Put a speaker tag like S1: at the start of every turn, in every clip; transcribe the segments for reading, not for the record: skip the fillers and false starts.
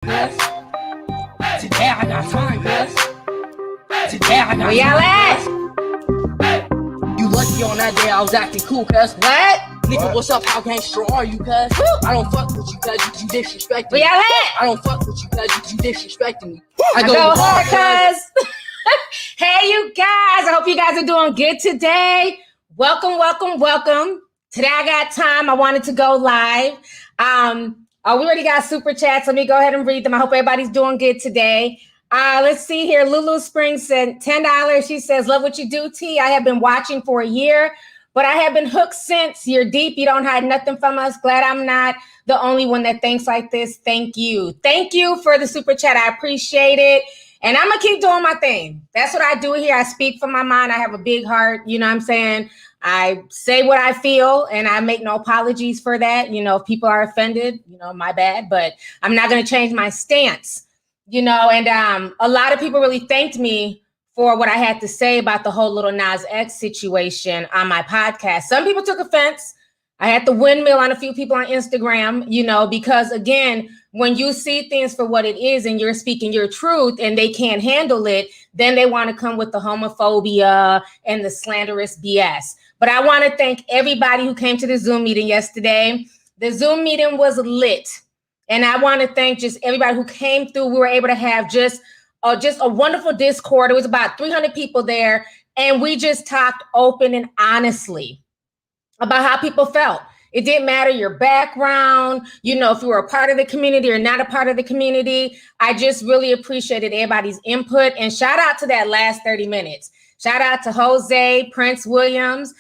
S1: Yes. Today I got time, yes. Today I got
S2: Where y'all at?
S1: You lucky on that day I was acting cool, cuz.
S2: What?
S1: Nigga, what's up? How gangster are you, cuz? I don't fuck with you, cuz you disrespecting me.
S2: Where y'all at?
S1: I don't fuck with you, cuz you disrespecting me.
S2: I go hard, cuz. Hey, you guys. I hope you guys are doing good today. Welcome, welcome, welcome. Today I got time. I wanted to go live. We already got super chats. Let me go ahead and read them. I hope everybody's doing good today. Let's see here. Lulu Springs sent $10. She says, love what you do, T. I have been watching for a year, but I have been hooked since. You're deep. You don't hide nothing from us. Glad I'm not the only one that thinks like this. Thank you. Thank you for the super chat. I appreciate it. And I'm going to keep doing my thing. That's what I do here. I speak from my mind. I have a big heart. You know what I'm saying? I say what I feel and I make no apologies for that. You know, if people are offended, you know, my bad, but I'm not going to change my stance, you know, and a lot of people really thanked me for what I had to say about the whole Lil Nas X situation on my podcast. Some people took offense. I had to windmill on a few people on Instagram, you know, because again, when you see things for what it is and you're speaking your truth and they can't handle it, then they want to come with the homophobia and the slanderous BS. But I want to thank everybody who came to the Zoom meeting yesterday. The Zoom meeting was lit. And I want to thank just everybody who came through. We were able to have just a wonderful Discord. It was about 300 people there. And we just talked open and honestly about how people felt. It didn't matter your background, you know, if you were a part of the community or not a part of the community. I just really appreciated everybody's input. And shout out to that last 30 minutes. Shout out to Jose, Prince Williams,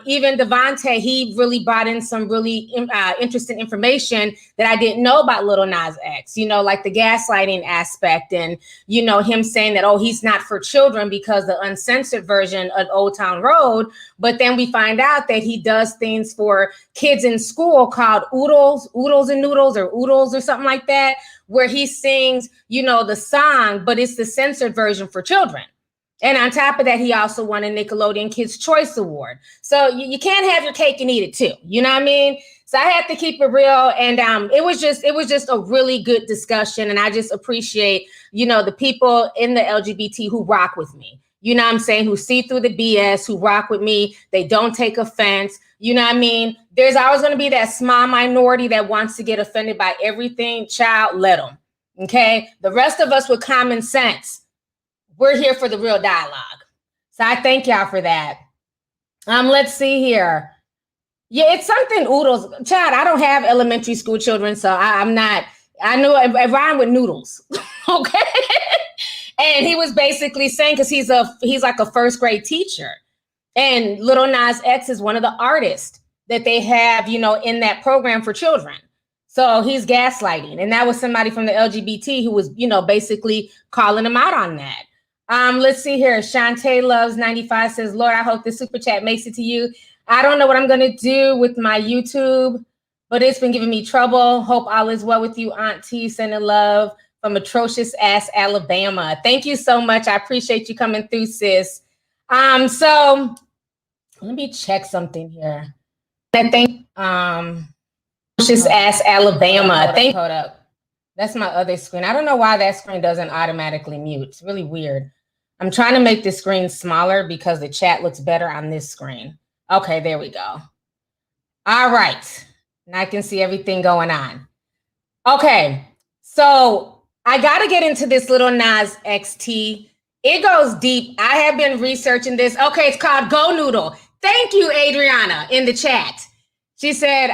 S2: even Devontae. He really brought in some really interesting information that I didn't know about Lil Nas X, you know, like the gaslighting aspect and, you know, him saying that, oh, he's not for children because the uncensored version of Old Town Road. But then we find out that he does things for kids in school called Oodles and Noodles or Oodles or something like that, where he sings, you know, the song, but it's the censored version for children. And on top of that, he also won a Nickelodeon Kids' Choice Award. So you can't have your cake and eat it too. You know what I mean? So I had to keep it real. And it was just a really good discussion. And I just appreciate, you know, the people in the LGBT who rock with me. You know what I'm saying? Who see through the BS, who rock with me. They don't take offense. You know what I mean? There's always going to be that small minority that wants to get offended by everything. Child, let them. Okay? The rest of us with common sense, we're here for the real dialogue. So I thank y'all for that. Let's see here. Yeah, it's something Oodles. Child, I don't have elementary school children, so I'm not. I know it rhymed with noodles. Okay. And he was basically saying, because he's like a first grade teacher. And Lil Nas X is one of the artists that they have, you know, in that program for children. So he's gaslighting. And that was somebody from the LGBT who was, you know, basically calling him out on that. Let's see here. Shantae Loves 95 says, Lord, I hope this super chat makes it to you. I don't know what I'm going to do with my YouTube, but it's been giving me trouble. Hope all is well with you, Auntie. Sending love from atrocious ass Alabama. Thank you so much. I appreciate you coming through, sis. So let me check something here. I think atrocious ass Alabama. Hold up. That's my other screen. I don't know why that screen doesn't automatically mute. It's really weird. I'm trying to make the screen smaller because the chat looks better on this screen. Okay, there we go. All right. Now I can see everything going on. Okay, so I got to get into this Lil Nas XT. It goes deep. I have been researching this. Okay, it's called Go Noodle. Thank you, Adriana, in the chat. She said,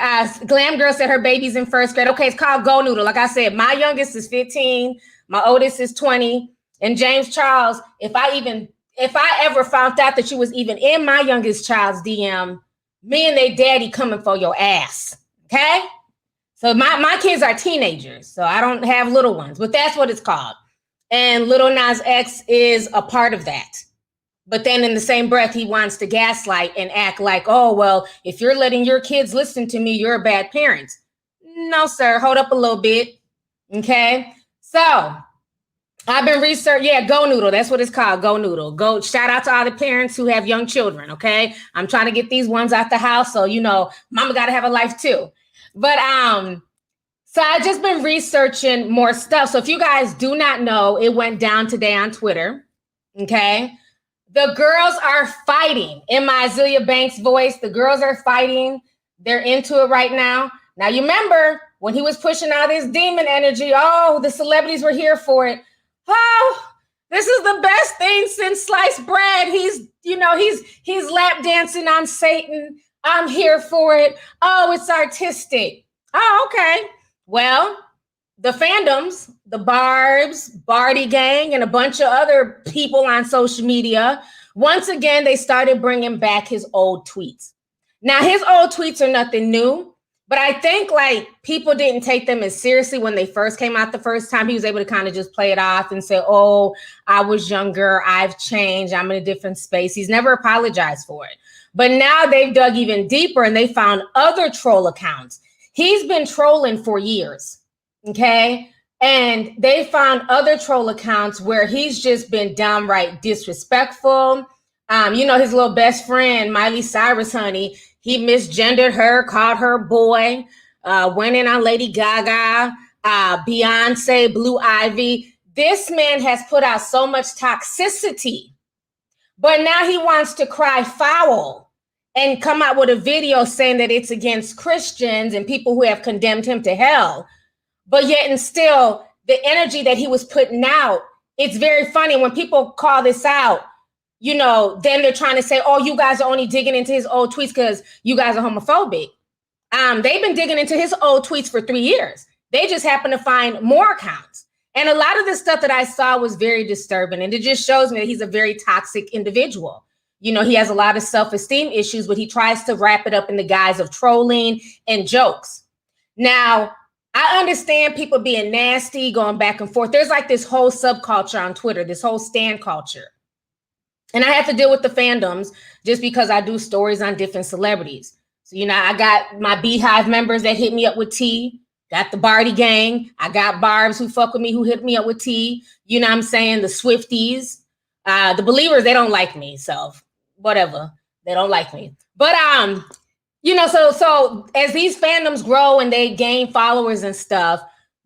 S2: Glam Girl said her baby's in first grade. Okay, it's called Go Noodle. Like I said, my youngest is 15. My oldest is 20. And James Charles, if I ever found out that you was even in my youngest child's DM, me and their daddy coming for your ass. Okay? So my kids are teenagers, so I don't have little ones, but that's what it's called. And Lil Nas X is a part of that. But then in the same breath, he wants to gaslight and act like, oh, well, if you're letting your kids listen to me, you're a bad parent. No, sir. Hold up a little bit. Okay. So I've been researching. Yeah, Go Noodle. That's what it's called. Go Noodle. Go. Shout out to all the parents who have young children. Okay. I'm trying to get these ones out the house. So, you know, mama got to have a life too. But So I've just been researching more stuff. So if you guys do not know, it went down today on Twitter. Okay. The girls are fighting. In my Azealia Banks voice, the girls are fighting. They're into it right now. Now, you remember when he was pushing out his demon energy, oh, the celebrities were here for it. Oh, this is the best thing since sliced bread. He's lap dancing on Satan. I'm here for it. Oh, it's artistic. Oh, okay. Well, the fandoms, the Barbs, Barty Gang, and a bunch of other people on social media, once again, they started bringing back his old tweets. Now, his old tweets are nothing new, but I think like people didn't take them as seriously when they first came out the first time. He was able to kind of just play it off and say, oh, I was younger, I've changed, I'm in a different space. He's never apologized for it. But now they've dug even deeper and they found other troll accounts. He's been trolling for years. Okay. And they found other troll accounts where he's just been downright disrespectful. His little best friend, Miley Cyrus, honey, he misgendered her, called her boy, went in on Lady Gaga, Beyonce, Blue Ivy. This man has put out so much toxicity, but now he wants to cry foul and come out with a video saying that it's against Christians and people who have condemned him to hell. But yet and still, the energy that he was putting out, it's very funny when people call this out, then they're trying to say, oh, you guys are only digging into his old tweets because you guys are homophobic. They've been digging into his old tweets for 3 years. They just happen to find more accounts. And a lot of the stuff that I saw was very disturbing. And it just shows me that he's a very toxic individual. He has a lot of self-esteem issues, but he tries to wrap it up in the guise of trolling and jokes. Now, I understand people being nasty, going back and forth. There's like this whole subculture on Twitter, this whole stan culture. And I have to deal with the fandoms just because I do stories on different celebrities. So, I got my Beehive members that hit me up with tea, got the Barty Gang. I got Barbs who fuck with me, who hit me up with tea. You know what I'm saying? The Swifties, the Believers, they don't like me. So whatever, they don't like me. But, so as these fandoms grow and they gain followers and stuff,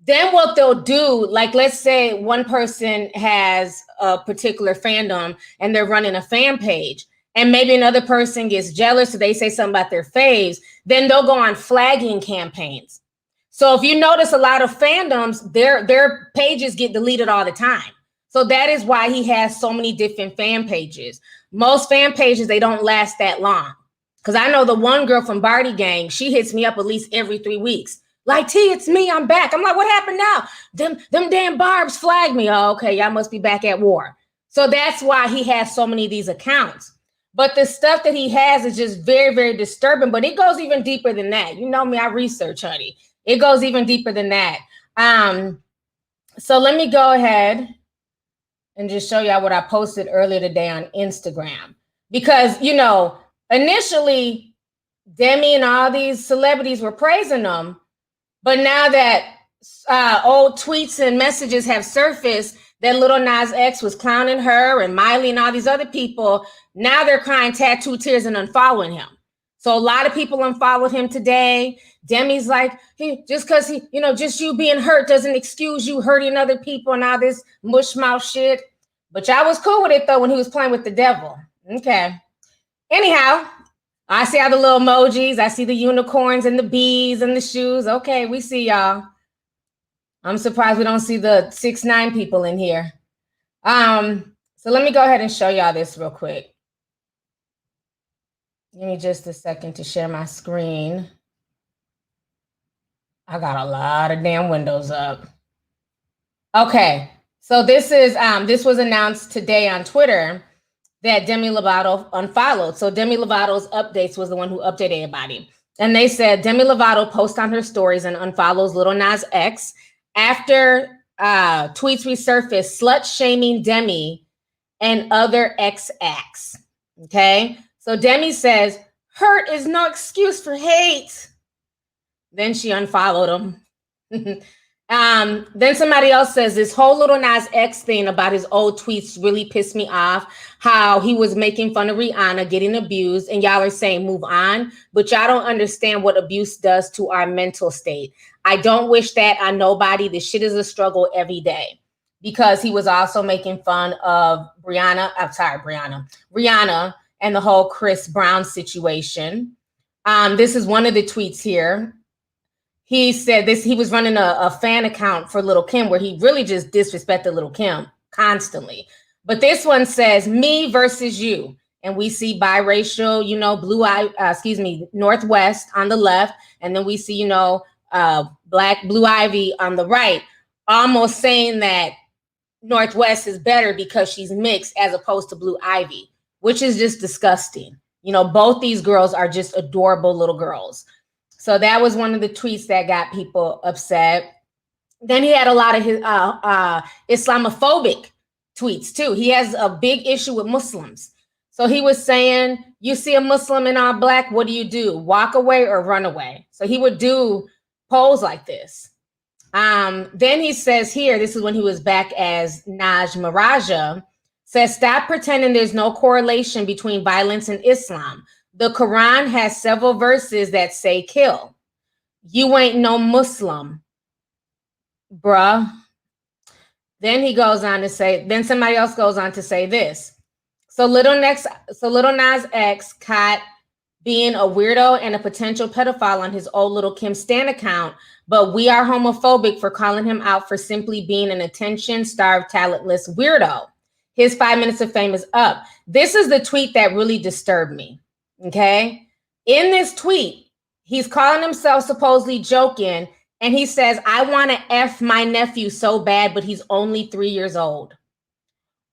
S2: then what they'll do, like, let's say one person has a particular fandom and they're running a fan page and maybe another person gets jealous. So they say something about their faves, then they'll go on flagging campaigns. So if you notice a lot of fandoms, their pages get deleted all the time. So that is why he has so many different fan pages. Most fan pages, they don't last that long. Because I know the one girl from Barty Gang, she hits me up at least every 3 weeks. Like, T, it's me, I'm back. I'm like, what happened now? Them damn Barbs flagged me. Oh, okay, y'all must be back at war. So that's why he has so many of these accounts. But the stuff that he has is just very, very disturbing. But it goes even deeper than that. You know me, I research, honey. It goes even deeper than that. So let me go ahead and just show y'all what I posted earlier today on Instagram. Because, initially, Demi and all these celebrities were praising them. But now that old tweets and messages have surfaced that Lil Nas X was clowning her and Miley and all these other people, now they're crying tattoo tears and unfollowing him. So a lot of people unfollowed him today. Demi's like, hey, just because just you being hurt doesn't excuse you hurting other people and all this mush mouth shit. But y'all was cool with it though when he was playing with the devil. Okay. Anyhow, I see all the little emojis. I see the unicorns and the bees and the shoes. Okay, we see y'all. I'm surprised we don't see the 6ix9ine people in here. So let me go ahead and show y'all this real quick. Give me just a second to share my screen. I got a lot of damn windows up. Okay, so this was announced today on Twitter that Demi Lovato unfollowed. So Demi Lovato's updates was the one who updated everybody. And they said Demi Lovato posts on her stories and unfollows Lil Nas X after tweets resurfaced slut-shaming Demi and other X acts. Okay? So Demi says, hurt is no excuse for hate. Then she unfollowed him. Then somebody else says this whole Lil Nas X thing about his old tweets really pissed me off. How he was making fun of Rihanna getting abused, and y'all are saying move on, but y'all don't understand what abuse does to our mental state. I don't wish that on nobody. This shit is a struggle every day. Because he was also making fun of Rihanna and the whole Chris Brown situation. This is one of the tweets here. He said this, he was running a fan account for Lil' Kim where he really just disrespected Lil' Kim constantly. But this one says, me versus you. And we see biracial, you know, Northwest on the left. And then we see, you know, Black Blue Ivy on the right, almost saying that Northwest is better because she's mixed as opposed to Blue Ivy, which is just disgusting. You know, both these girls are just adorable little girls. So that was one of the tweets that got people upset. Then he had a lot of his Islamophobic tweets too. He has a big issue with Muslims. So he was saying, you see a Muslim in all black, what do? Walk away or run away? So he would do polls like this. Then he says here, this is when he was back as Naj Maraja, says, stop pretending there's no correlation between violence and Islam. The Quran has several verses that say kill. You ain't no Muslim, bruh. Then he goes on to say, then somebody else goes on to say this. So Little Nas X caught being a weirdo and a potential pedophile on his old Lil' Kim Stan account, but we are homophobic for calling him out for simply being an attention-starved, talentless weirdo. His 5 minutes of fame is up. This is the tweet that really disturbed me, okay? In this tweet, he's calling himself supposedly joking, and he says, I want to F my nephew so bad, but he's only 3 years old.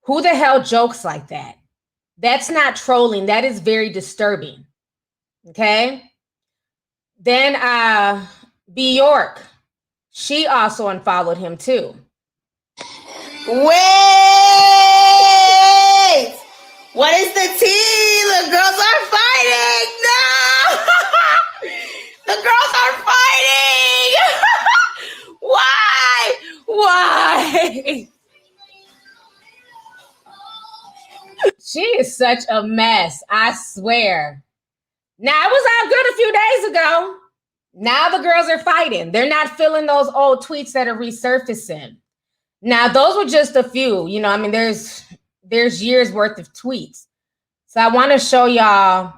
S2: Who the hell jokes like that? That's not trolling. That is very disturbing. Okay. Then Bjork, she also unfollowed him too.
S3: Wait! What is the tea? The girls are fighting! No! The girls are fighting! Why?
S2: She is such a mess, I swear. Now, it was all good a few days ago. Now the girls are fighting. They're not feeling those old tweets that are resurfacing. Now, those were just a few. You know, I mean, there's years worth of tweets. So I want to show y'all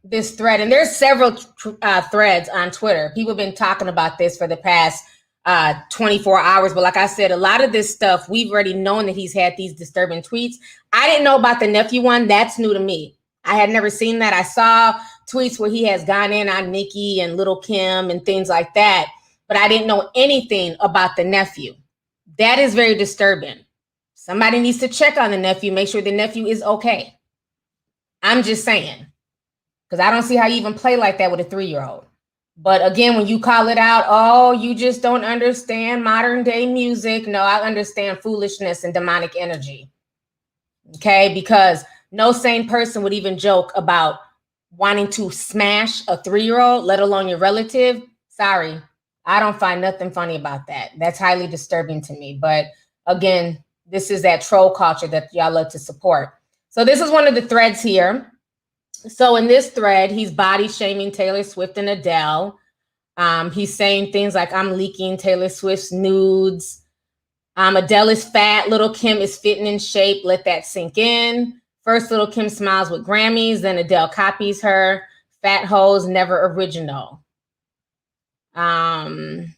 S2: this thread. And there's several threads on Twitter. People have been talking about this for the past 24 hours. But like I said, a lot of this stuff, we've already known that he's had these disturbing tweets. I didn't know about the nephew one. That's new to me. I had never seen that. I saw tweets where he has gone in on Nicki and Lil' Kim and things like that, but I didn't know anything about the nephew. That is very disturbing. Somebody needs to check on the nephew, make sure the nephew is okay. I'm just saying, because I don't see how you even play like that with a 3-year-old. But again, when you call it out, oh, you just don't understand modern day music. No, I understand foolishness and demonic energy. Okay, because no sane person would even joke about wanting to smash a 3-year-old, let alone your relative. Sorry, I don't find nothing funny about that. That's highly disturbing to me. But again, this is that troll culture that y'all love to support. So this is one of the threads here. So in this thread, he's body shaming Taylor Swift and Adele. He's saying things like, I'm leaking Taylor Swift's nudes. Adele is fat. Lil' Kim is fitting in shape. Let that sink in. First, Lil' Kim smiles with Grammys. Then Adele copies her. Fat hoes, never original. Then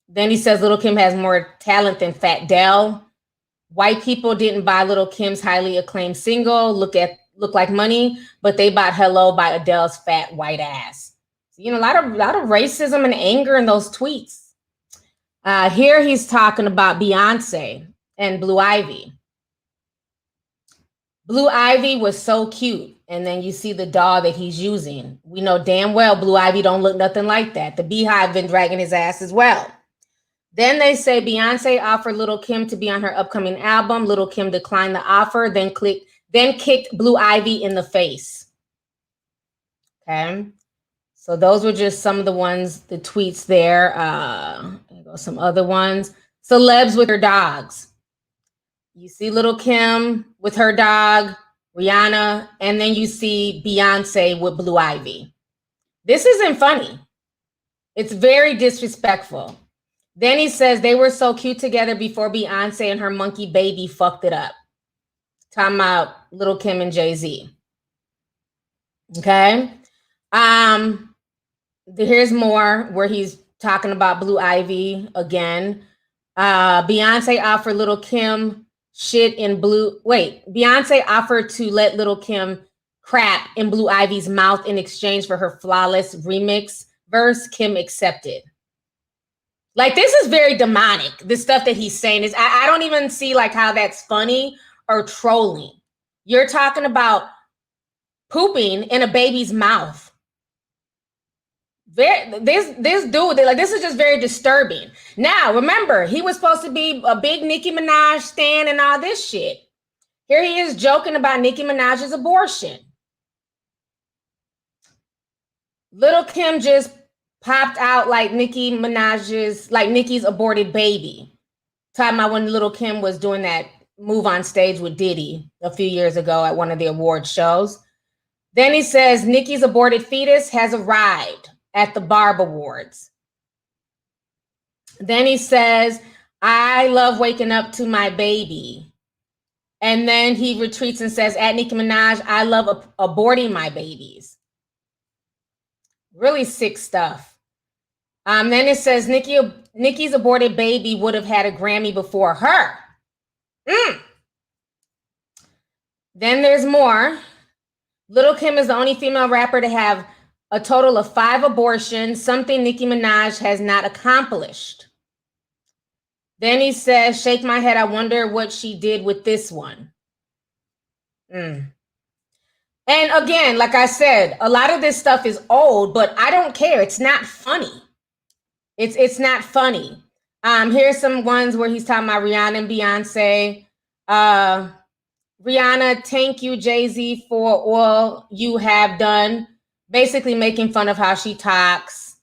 S2: he says Lil' Kim has more talent than Fat Dell. White people didn't buy Lil' Kim's highly acclaimed single, Look Like Money, but they bought Hello by Adele's fat white ass. So, you know, a lot of racism and anger in those tweets. Here he's talking about Beyonce and Blue Ivy. Blue Ivy was so cute. And then you see the doll that he's using. We know damn well Blue Ivy don't look nothing like that. The Beehive been dragging his ass as well. Then they say Beyonce offered Lil' Kim to be on her upcoming album. Lil' Kim declined the offer, then kicked Blue Ivy in the face. Okay. So those were just some of the ones, the tweets there. There go some other ones. Celebs with their dogs. You see Lil' Kim with her dog, Rihanna, and then you see Beyonce with Blue Ivy. This isn't funny. It's very disrespectful. Then he says they were so cute together before Beyonce and her monkey baby fucked it up. Talking about Lil' Kim and Jay-Z. Okay. Here's more where he's talking about Blue Ivy again. Beyonce offered Lil' Kim shit in Beyonce offered to let Lil' Kim crap in Blue Ivy's mouth in exchange for her flawless remix verse. Kim accepted. Like, this is very demonic. The stuff that he's saying is, I don't even see like how that's funny or trolling. You're talking about pooping in a baby's mouth. This dude, like, this is just very disturbing. Now, remember, he was supposed to be a big Nicki Minaj stan and all this shit. Here he is joking about Nicki Minaj's abortion. Lil' Kim just popped out like Nicki's aborted baby. Talking about when Lil' Kim was doing that move on stage with Diddy a few years ago at one of the award shows. Then he says Nicki's aborted fetus has arrived at the Barb Awards. Then he says, I love waking up to my baby. And then he retreats and says, at Nicki Minaj, I love aborting my babies. Really sick stuff. Then it says Nicki's aborted baby would have had a Grammy before her. Then there's more. Lil' Kim is the only female rapper to have a total of 5 abortions, something Nicki Minaj has not accomplished. Then he says, shake my head, I wonder what she did with this one. And again, like I said, a lot of this stuff is old, but I don't care. It's not funny. It's not funny. Here's some ones where he's talking about Rihanna and Beyonce. Rihanna, thank you, Jay-Z, for all you have done. Basically making fun of how she talks.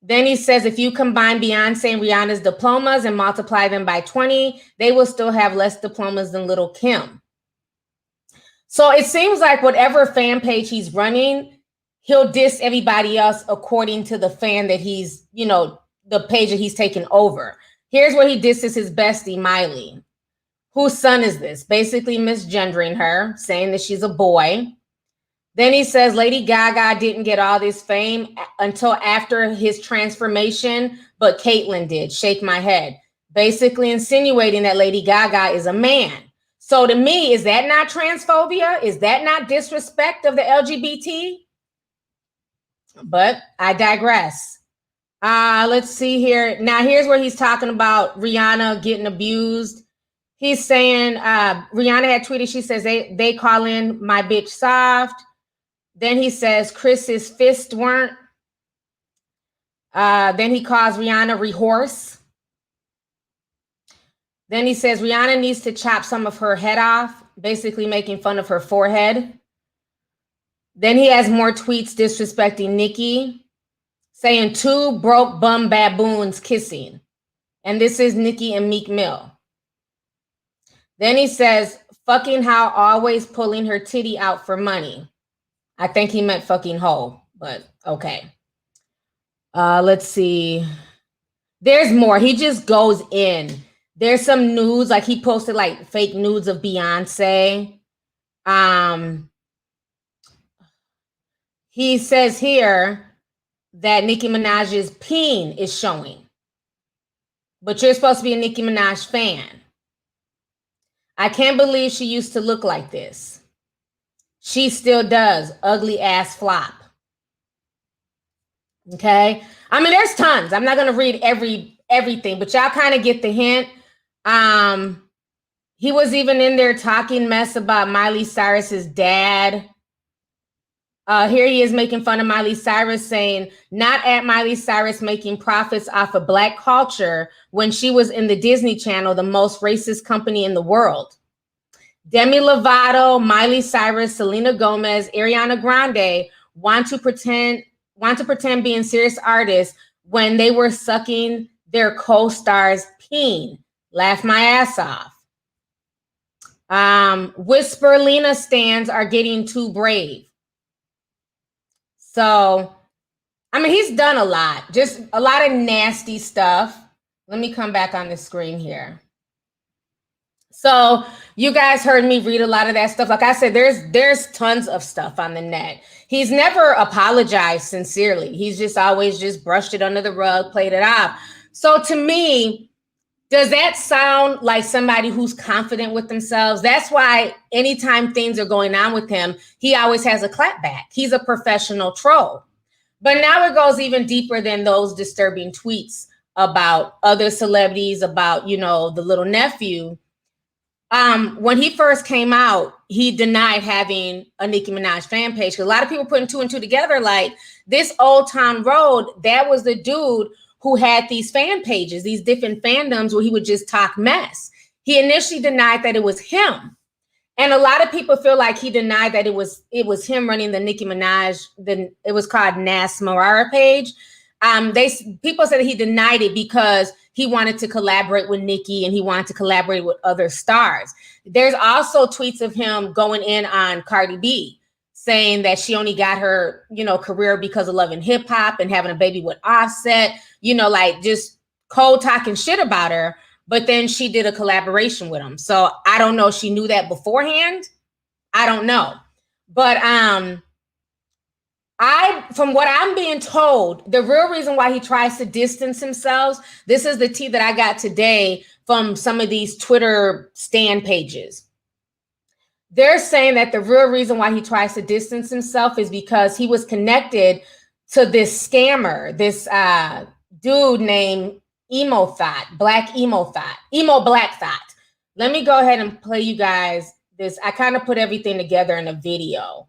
S2: Then he says, if you combine Beyonce and Rihanna's diplomas and multiply them by 20, they will still have less diplomas than Lil' Kim. So it seems like whatever fan page he's running, he'll diss everybody else according to the fan that he's, the page that he's taken over. Here's where he disses his bestie, Miley. Whose son is this? Basically misgendering her, saying that she's a boy. Then he says Lady Gaga didn't get all this fame until after his transformation, but Caitlyn did. Shake my head. Basically insinuating that Lady Gaga is a man. So to me, is that not transphobia? Is that not disrespect of the LGBT? But I digress. Let's see here. Now here's where he's talking about Rihanna getting abused. He's saying Rihanna had tweeted, she says they call in my bitch soft. Then he says Chris's fist weren't. Then he calls Rihanna rehorse. Then he says Rihanna needs to chop some of her head off, basically making fun of her forehead. Then he has more tweets disrespecting Nicki, saying 2 broke bum baboons kissing. And this is Nicki and Meek Mill. Then he says, fucking how always pulling her titty out for money. I think he meant fucking hoe, but okay. Let's see. There's more. He just goes in. There's some nudes, like he posted like fake nudes of Beyonce. He says here that Nicki Minaj's peen is showing. But you're supposed to be a Nicki Minaj fan. I can't believe she used to look like this. She still does. Ugly ass flop. Okay. I mean, there's tons. I'm not going to read everything, but y'all kind of get the hint. He was even in there talking mess about Miley Cyrus's dad. Here he is making fun of Miley Cyrus, saying, not at Miley Cyrus making profits off of Black culture when she was in the Disney Channel, the most racist company in the world. Demi Lovato, Miley Cyrus, Selena Gomez, Ariana Grande want to pretend being serious artists when they were sucking their co-stars' peen. Laugh my ass off. Whisperlina stans are getting too brave. So I mean, he's done a lot, just a lot of nasty stuff. Let me come back on the screen here. So you guys heard me read a lot of that stuff. Like I said, there's tons of stuff on the net. He's never apologized sincerely. He's just always just brushed it under the rug, played it off. So to me, does that sound like somebody who's confident with themselves? That's why anytime things are going on with him, he always has a clapback. He's a professional troll. But now it goes even deeper than those disturbing tweets about other celebrities, about, you know, the little nephew. When he first came out, he denied having a Nicki Minaj fan page. A lot of people putting two and two together, like this Old Town Road, that was the dude who had these fan pages, these different fandoms where he would just talk mess. He initially denied that it was him. And a lot of people feel like he denied that it was him running the Nicki Minaj, it was called Nas Marara page. People said that he denied it because he wanted to collaborate with Nicki and he wanted to collaborate with other stars. There's also tweets of him going in on Cardi B, saying that she only got her, you know, career because of Love and Hip Hop and having a baby with Offset, you know, like just cold talking shit about her. But then she did a collaboration with him. So I don't know if she knew that beforehand. I don't know. But from what I'm being told, the real reason why he tries to distance himself, this is the tea that I got today from some of these Twitter stan pages. They're saying that the real reason why he tries to distance himself is because he was connected to this scammer, this dude named Emo Black Thought. Let me go ahead and play you guys this. I kind of put everything together in a video,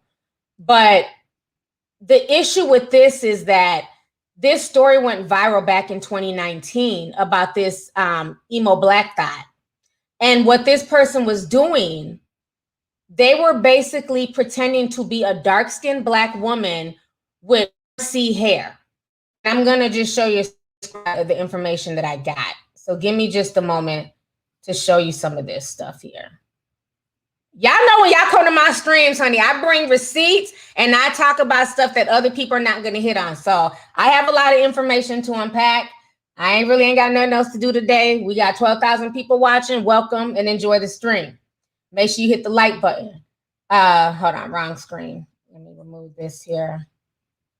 S2: but the issue with this is that this story went viral back in 2019 about this Emo Black Thought. And what this person was doing, they were basically pretending to be a dark-skinned Black woman with C hair. I'm going to just show you the information that I got. So give me just a moment to show you some of this stuff here. Y'all know when y'all come to my streams, honey, I bring receipts and I talk about stuff that other people are not going to hit on. So I have a lot of information to unpack. I ain't got nothing else to do today. We got 12,000 people watching. Welcome and enjoy the stream. Make sure you hit the like button. Hold on, wrong screen. Let me remove this here.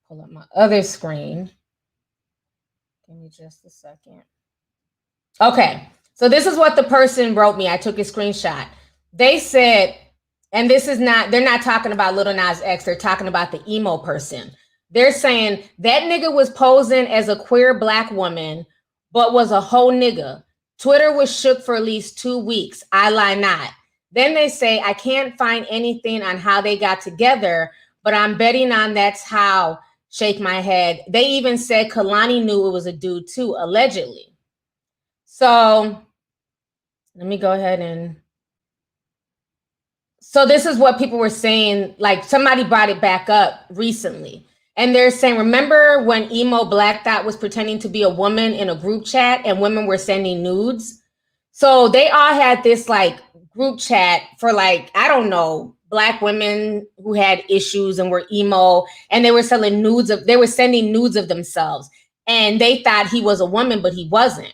S2: Pull up my other screen. Give me just a second. Okay, so this is what the person wrote me. I took a screenshot. They said, and this is not, they're not talking about Lil Nas X, they're talking about the emo person. They're saying that nigga was posing as a queer Black woman, but was a whole nigga. Twitter was shook for at least 2 weeks. I lie not. Then they say, I can't find anything on how they got together, but I'm betting on that's how. Shake my head. They even said Kalani knew it was a dude too, allegedly. So let me go ahead and. So this is what people were saying, like somebody brought it back up recently. And they're saying, remember when Emo Black Thought was pretending to be a woman in a group chat and women were sending nudes? So they all had this like group chat for like, I don't know, Black women who had issues and were emo, and they were sending nudes of themselves. And they thought he was a woman, but he wasn't.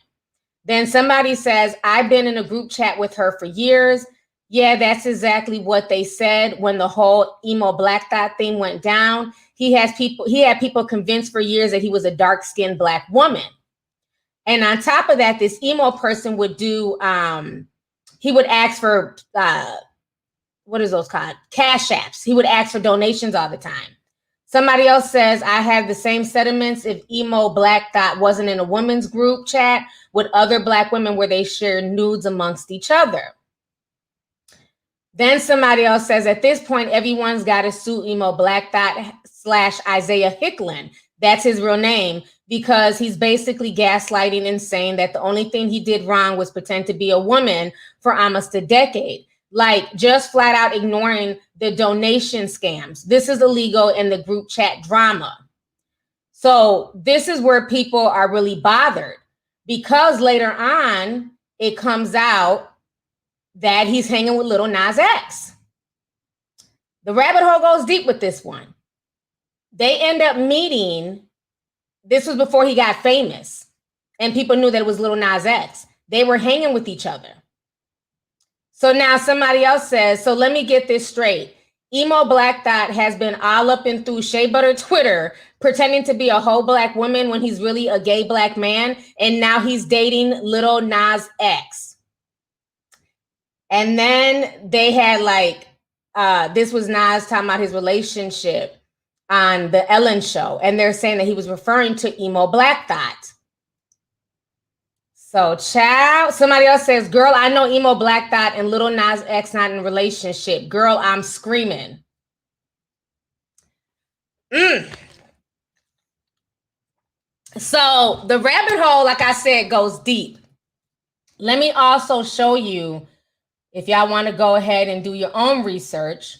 S2: Then somebody says, I've been in a group chat with her for years. Yeah, that's exactly what they said when the whole Emo Black Thought thing went down. He had people convinced for years that he was a dark-skinned Black woman. And on top of that, this emo person would do, he would ask for, what is those called? Cash apps. He would ask for donations all the time. Somebody else says, I have the same sentiments if Emo Black Thought wasn't in a women's group chat with other Black women where they share nudes amongst each other. Then somebody else says, at this point, everyone's got to sue Emo Black Thought / Isaiah Hicklin. That's his real name, because he's basically gaslighting and saying that the only thing he did wrong was pretend to be a woman for almost a decade. Like just flat out ignoring the donation scams. This is illegal in the group chat drama. So this is where people are really bothered, because later on it comes out that he's hanging with Lil Nas X. The rabbit hole goes deep with this one. They end up meeting this was before he got famous and people knew that it was Lil Nas X. They were hanging with each other. So now somebody else says, so let me get this straight. Emo Black Thought has been all up and through Shea Butter Twitter pretending to be a whole black woman when he's really a gay black man, and now he's dating Lil Nas X. And then they had like, this was Nas talking about his relationship on the Ellen show, and they're saying that he was referring to Emo Black Thought. So, child, somebody else says, girl, I know Emo Black Thought and Lil Nas X not in a relationship. Girl, I'm screaming. So the rabbit hole, like I said, goes deep. Let me also show you, if y'all want to go ahead and do your own research,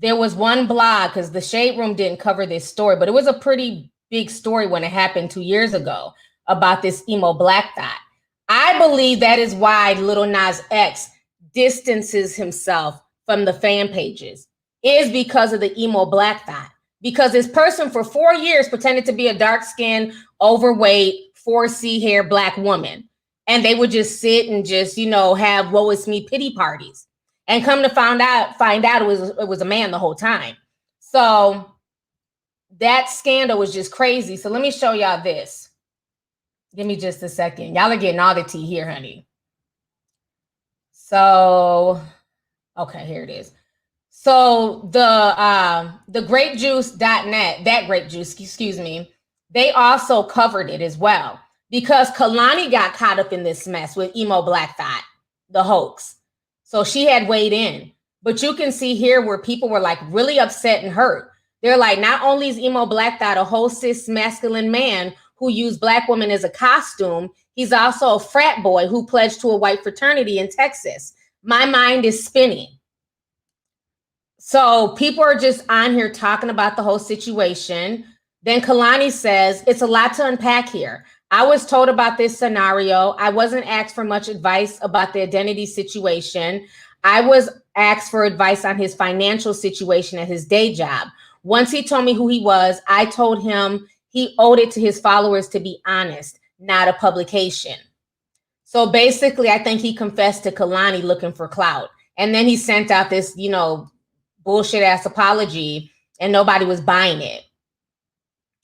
S2: there was one blog, because the Shade Room didn't cover this story, but it was a pretty big story when it happened 2 years ago about this Emo Black Thought. I believe that is why Lil Nas X distances himself from the fan pages, is because of the Emo Black Thought. Because this person for 4 years pretended to be a dark-skinned, overweight, 4C hair black woman. And they would just sit and just, you know, have woe is me pity parties. And come to find out it was a man the whole time. So that scandal was just crazy. So let me show y'all this. Give me just a second. Y'all are getting all the tea here, honey. So, okay, here it is. So the grapejuice.net, that grape juice, excuse me, they also covered it as well, because Kalani got caught up in this mess with Emo Black Thought, the hoax. So she had weighed in. But you can see here where people were like really upset and hurt. They're like, not only is Emo Black Thought a whole cis masculine man who used black women as a costume, he's also a frat boy who pledged to a white fraternity in Texas. My mind is spinning. So people are just on here talking about the whole situation. Then Kalani says, it's a lot to unpack here. I was told about this scenario. I wasn't asked for much advice about the identity situation. I was asked for advice on his financial situation at his day job. Once he told me who he was, I told him he owed it to his followers to be honest, not a publication. So basically, I think he confessed to Kalani looking for clout. And then he sent out this, you know, bullshit ass apology, and nobody was buying it.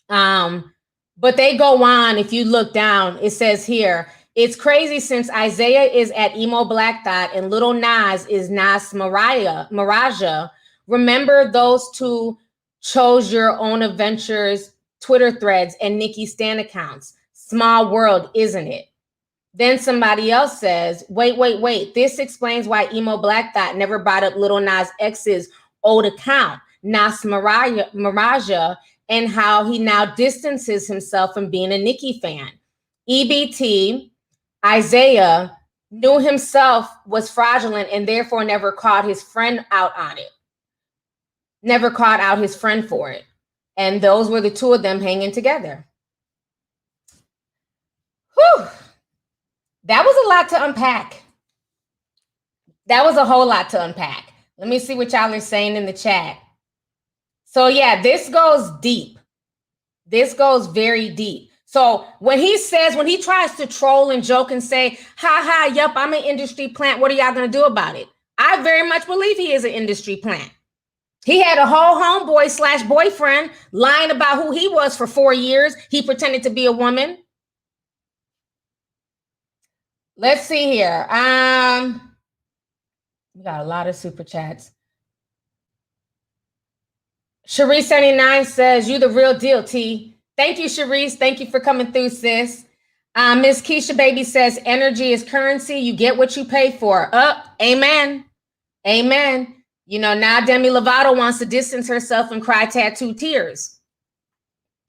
S2: But they go on, if you look down, it says here, it's crazy since Isaiah is at Emo Black Thought and Lil Nas is Nas Maraja. Remember those two chose your own adventures Twitter threads and Nicki Stan accounts. Small world, isn't it? Then somebody else says, wait. This explains why Emo Black Thought never brought up Lil Nas X's old account, Nas Maraja, and how he now distances himself from being a Nicki fan. EBT, Isaiah, knew himself was fraudulent and therefore never called his friend out on it. Never called out his friend for it. And those were the two of them hanging together. Whew. That was a lot to unpack. That was a whole lot to unpack. Let me see what y'all are saying in the chat. So yeah, this goes deep. This goes very deep. So when he tries to troll and joke and say, ha, yup, I'm an industry plant, what are y'all going to do about it? I very much believe he is an industry plant. He had a whole homeboy / boyfriend lying about who he was for 4 years. He pretended to be a woman. Let's see here. We got a lot of super chats. Sharice 79 says, you the real deal, T. Thank you, Sharice. Thank you for coming through, sis. Miss Keisha Baby says, energy is currency. You get what you pay for. Amen. Amen. You know, now Demi Lovato wants to distance herself and cry tattooed tears.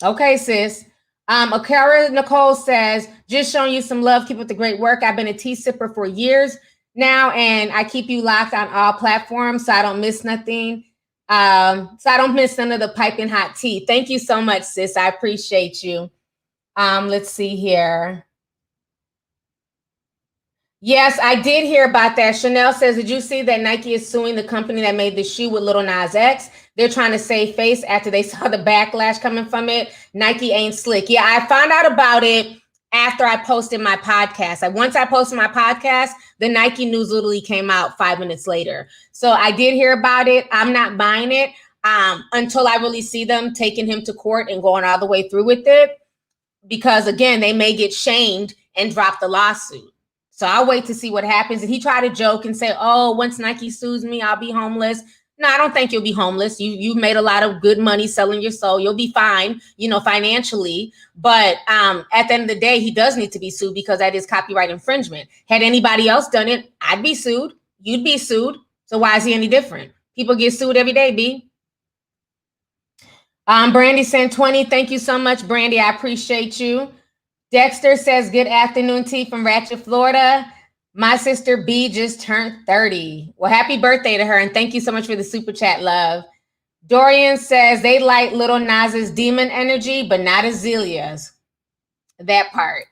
S2: Okay, sis. Akara Nicole says, just showing you some love. Keep up the great work. I've been a tea sipper for years now, and I keep you locked on all platforms so I don't miss nothing. So I don't miss none of the piping hot tea. Thank you so much, sis. I appreciate you. Let's see here. Yes, I did hear about that. Chanel says, did you see that Nike is suing the company that made the shoe with Lil Nas X? they're trying to save face after they saw the backlash coming from it. Nike ain't slick. Yeah, I found out about it after I posted my podcast. Once I posted my podcast, the Nike news literally came out 5 minutes later. So I did hear about it. I'm not buying it until I really see them taking him to court and going all the way through with it. Because again, they may get shamed and drop the lawsuit. So I'll wait to see what happens. And he tried to joke and say, oh, once Nike sues me, I'll be homeless. No, I don't think you'll be homeless. You've made a lot of good money selling your soul. You'll be fine, financially. But at the end of the day, he does need to be sued because that is copyright infringement. Had anybody else done it, I'd be sued. You'd be sued. So why is he any different? People get sued every day, B. Brandy sent 20. Thank you so much, Brandy. I appreciate you. Dexter says, good afternoon, T from Ratchet, Florida. My sister B just turned 30. Well, happy birthday to her. And thank you so much for the super chat, love. Dorian says they like Lil Nas's demon energy, but not Azalea's. That part.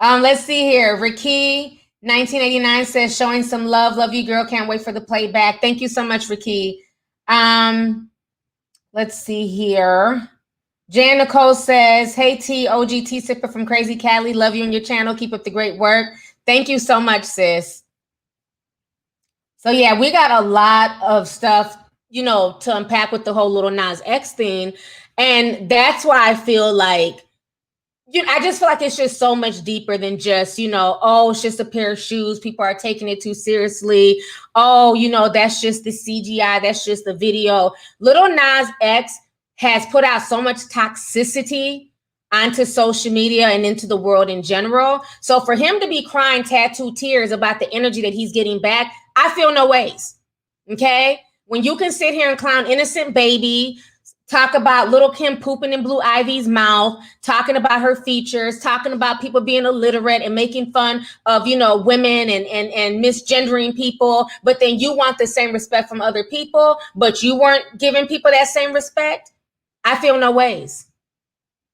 S2: Let's see here. Ricky, 1989 says, showing some love. Love you, girl. Can't wait for the playback. Thank you so much, Ricky. Let's see here. Jan Nicole says, hey, T, OG T Sipper from Crazy Cali. Love you and your channel. Keep up the great work. Thank you so much, sis. So, yeah, we got a lot of stuff, to unpack with the whole Lil Nas X thing. And that's why I feel like, I just feel like it's just so much deeper than just, oh, it's just a pair of shoes. People are taking it too seriously. Oh, that's just the CGI. That's just the video. Lil Nas X has put out so much toxicity onto social media and into the world in general. So for him to be crying tattooed tears about the energy that he's getting back, I feel no ways. Okay? When you can sit here and clown innocent baby, talk about Little Kim pooping in Blue Ivy's mouth, talking about her features, talking about people being illiterate and making fun of, women and misgendering people, but then you want the same respect from other people, but you weren't giving people that same respect. I feel no ways.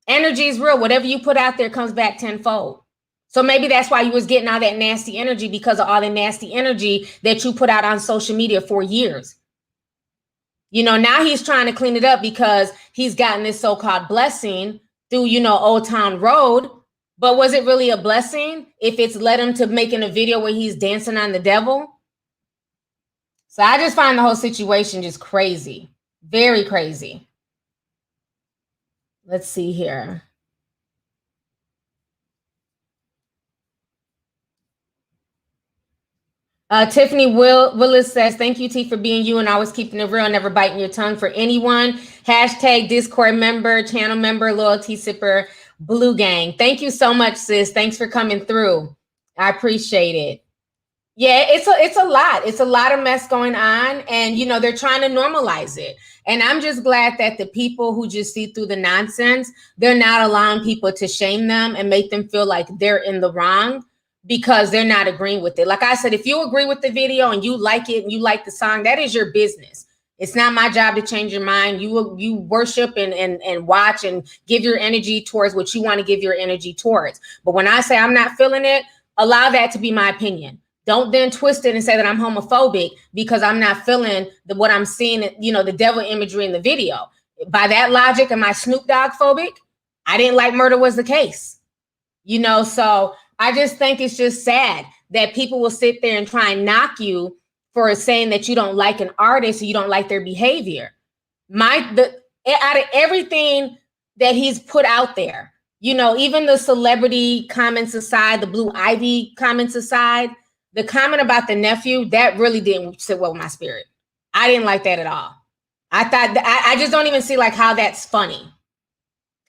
S2: Energy is real. Whatever you put out there comes back tenfold. So maybe that's why you was getting all that nasty energy, because of all the nasty energy that you put out on social media for years. Now he's trying to clean it up because he's gotten this so-called blessing through, Old Town Road. But was it really a blessing if it's led him to making a video where he's dancing on the devil? So I just find the whole situation just crazy. Very crazy. Let's see here. Tiffany Willis says, thank you, T, for being you and always keeping it real, never biting your tongue for anyone. Hashtag Discord member, channel member, loyalty sipper, Blue Gang. Thank you so much, sis. Thanks for coming through. I appreciate it. Yeah, it's a lot. It's a lot of mess going on. And, they're trying to normalize it. And I'm just glad that the people who just see through the nonsense, they're not allowing people to shame them and make them feel like they're in the wrong because they're not agreeing with it. Like I said, if you agree with the video and you like it and you like the song, that is your business. It's not my job to change your mind. You worship and watch and give your energy towards what you want to give your energy towards. But when I say I'm not feeling it, allow that to be my opinion. Don't then twist it and say that I'm homophobic because I'm not feeling what I'm seeing, the devil imagery in the video. By that logic, am I Snoop Dogg phobic? I didn't like Murder Was the Case. So I just think it's just sad that people will sit there and try and knock you for saying that you don't like an artist or you don't like their behavior. Out of everything that he's put out there, even the celebrity comments aside, the Blue Ivy comments aside, the comment about the nephew, that really didn't sit well with my spirit. I didn't like that at all. I thought I just don't even see like how that's funny.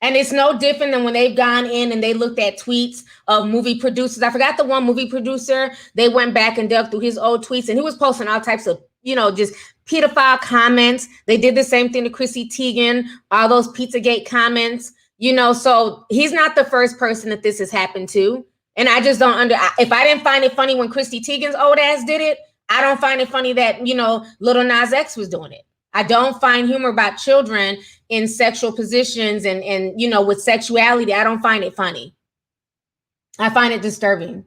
S2: And it's no different than when they've gone in and they looked at tweets of movie producers. I forgot the one movie producer. They went back and dug through his old tweets and he was posting all types of, just pedophile comments. They did the same thing to Chrissy Teigen, all those Pizzagate comments, so he's not the first person that this has happened to. And I just don't if I didn't find it funny when Chrissy Teigen's old ass did it, I don't find it funny that, Lil Nas X was doing it. I don't find humor about children in sexual positions and with sexuality. I don't find it funny. I find it disturbing.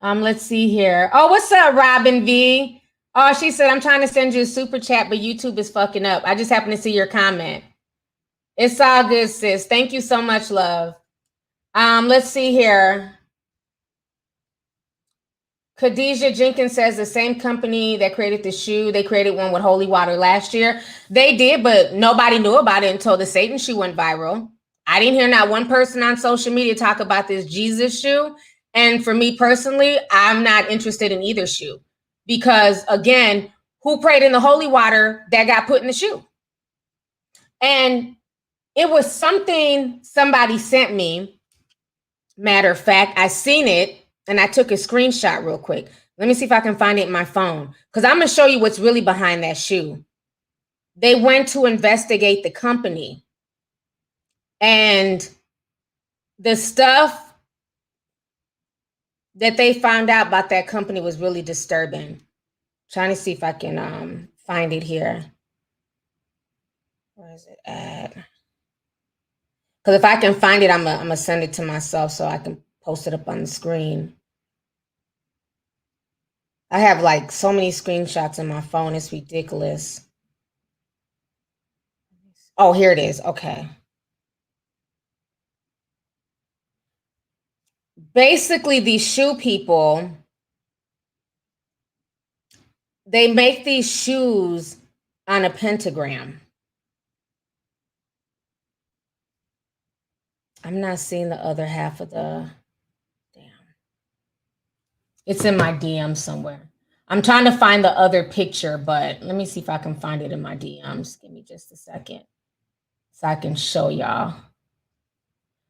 S2: Let's see here. Oh, what's up, Robin V? Oh, she said, I'm trying to send you a super chat, but YouTube is fucking up. I just happened to see your comment. It's all good, sis. Thank you so much, love. Let's see here. Khadijah Jenkins says the same company that created the shoe, they created one with holy water last year. They did, but nobody knew about it until the Satan shoe went viral. I didn't hear not one person on social media talk about this Jesus shoe. And for me personally, I'm not interested in either shoe because, again, who prayed in the holy water that got put in the shoe? And it was something somebody sent me. Matter of fact, I seen it and I took a screenshot real quick. Let me see if I can find it in my phone because I'm going to show you what's really behind that shoe. They went to investigate the company and the stuff that they found out about that company was really disturbing. Trying to see if I can find it here. Where is it at? Because if I can find it, I'm gonna send it to myself so I can post it up on the screen. I have like so many screenshots on my phone. It's ridiculous. Oh, here it is. Okay. Basically, these shoe people, they make these shoes on a pentagram. I'm not seeing the other half of the, damn. It's in my DM somewhere. I'm trying to find the other picture, but let me see if I can find it in my DMs. Give me just a second so I can show y'all.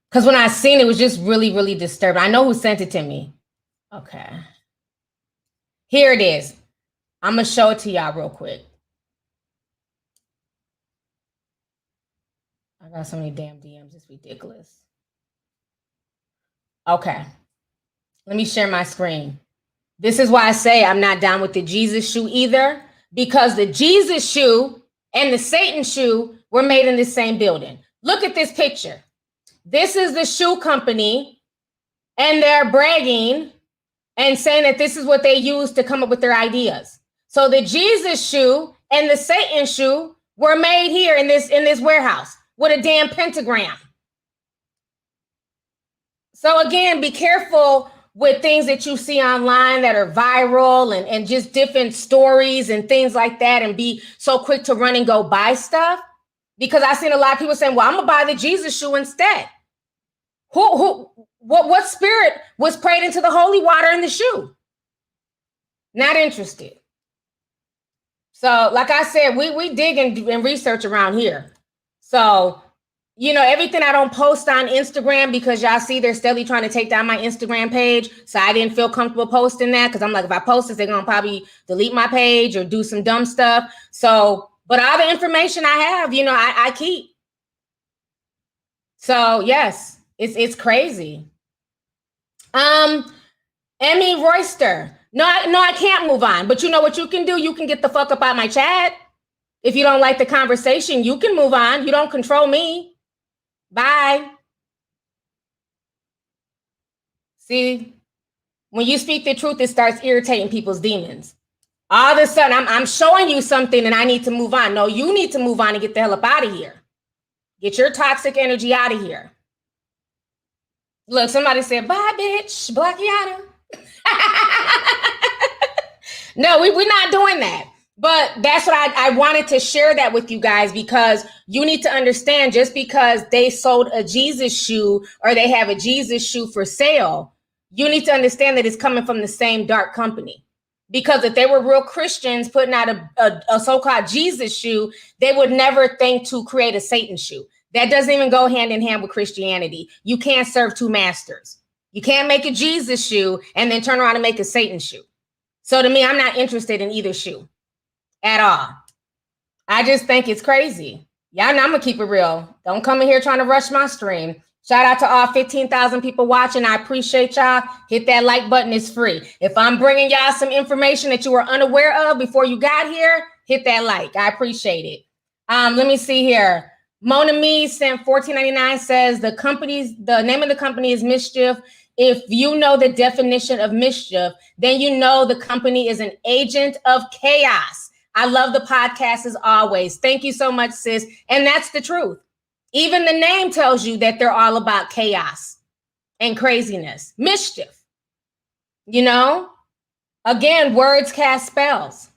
S2: Because when I seen it, it was just really, really disturbing. I know who sent it to me. Okay. Here it is. I'm going to show it to y'all real quick. I got so many damn DMs. It's ridiculous. Okay. Let me share my screen. This is why I say I'm not down with the Jesus shoe either, because the Jesus shoe and the Satan shoe were made in the same building. Look at this picture. This is the shoe company, and they're bragging and saying that this is what they use to come up with their ideas. So the Jesus shoe and the Satan shoe were made here in this warehouse with a damn pentagram. So again, be careful with things that you see online that are viral and just different stories and things like that, and be so quick to run and go buy stuff. Because I've seen a lot of people saying, well, I'm gonna buy the Jesus shoe instead. What spirit was prayed into the holy water in the shoe? Not interested. So like I said, we dig and research around here. So, you know, everything I don't post on Instagram, because y'all see they're steadily trying to take down my Instagram page. So I didn't feel comfortable posting that, because I'm like, if I post this, they're going to probably delete my page or do some dumb stuff. So, but all the information I have, you know, I keep. So yes, it's crazy. Emmy Royster. No, I can't move on. But you know what you can do? You can get the fuck up out my chat. If you don't like the conversation, you can move on. You don't control me. Bye. See, when you speak the truth, it starts irritating people's demons. All of a sudden, I'm showing you something and I need to move on. No, you need to move on and get the hell up out of here. Get your toxic energy out of here. Look, somebody said, bye, bitch, Blackiana. No, we're not doing that. But that's what I wanted to share that with you guys, because you need to understand, just because they sold a Jesus shoe or they have a Jesus shoe for sale, you need to understand that it's coming from the same dark company. Because if they were real Christians putting out a so-called Jesus shoe, they would never think to create a Satan shoe. That doesn't even go hand in hand with Christianity. You can't serve two masters. You can't make a Jesus shoe and then turn around and make a Satan shoe. So to me, I'm not interested in either shoe at all. I just think it's crazy. Y'all know I'm gonna keep it real. Don't come in here trying to rush my stream. Shout out to all 15,000 people watching. I appreciate y'all. Hit that like button. It's free. If I'm bringing y'all some information that you were unaware of before you got here, hit that like. I appreciate it. Let me see here. Mona Me sent $14.99, says the name of the company is Mischief. If you know the definition of mischief, then you know the company is an agent of chaos. I love the podcast as always. Thank you so much, sis. And that's the truth. Even the name tells you that they're all about chaos and craziness, mischief. You know, again, words cast spells.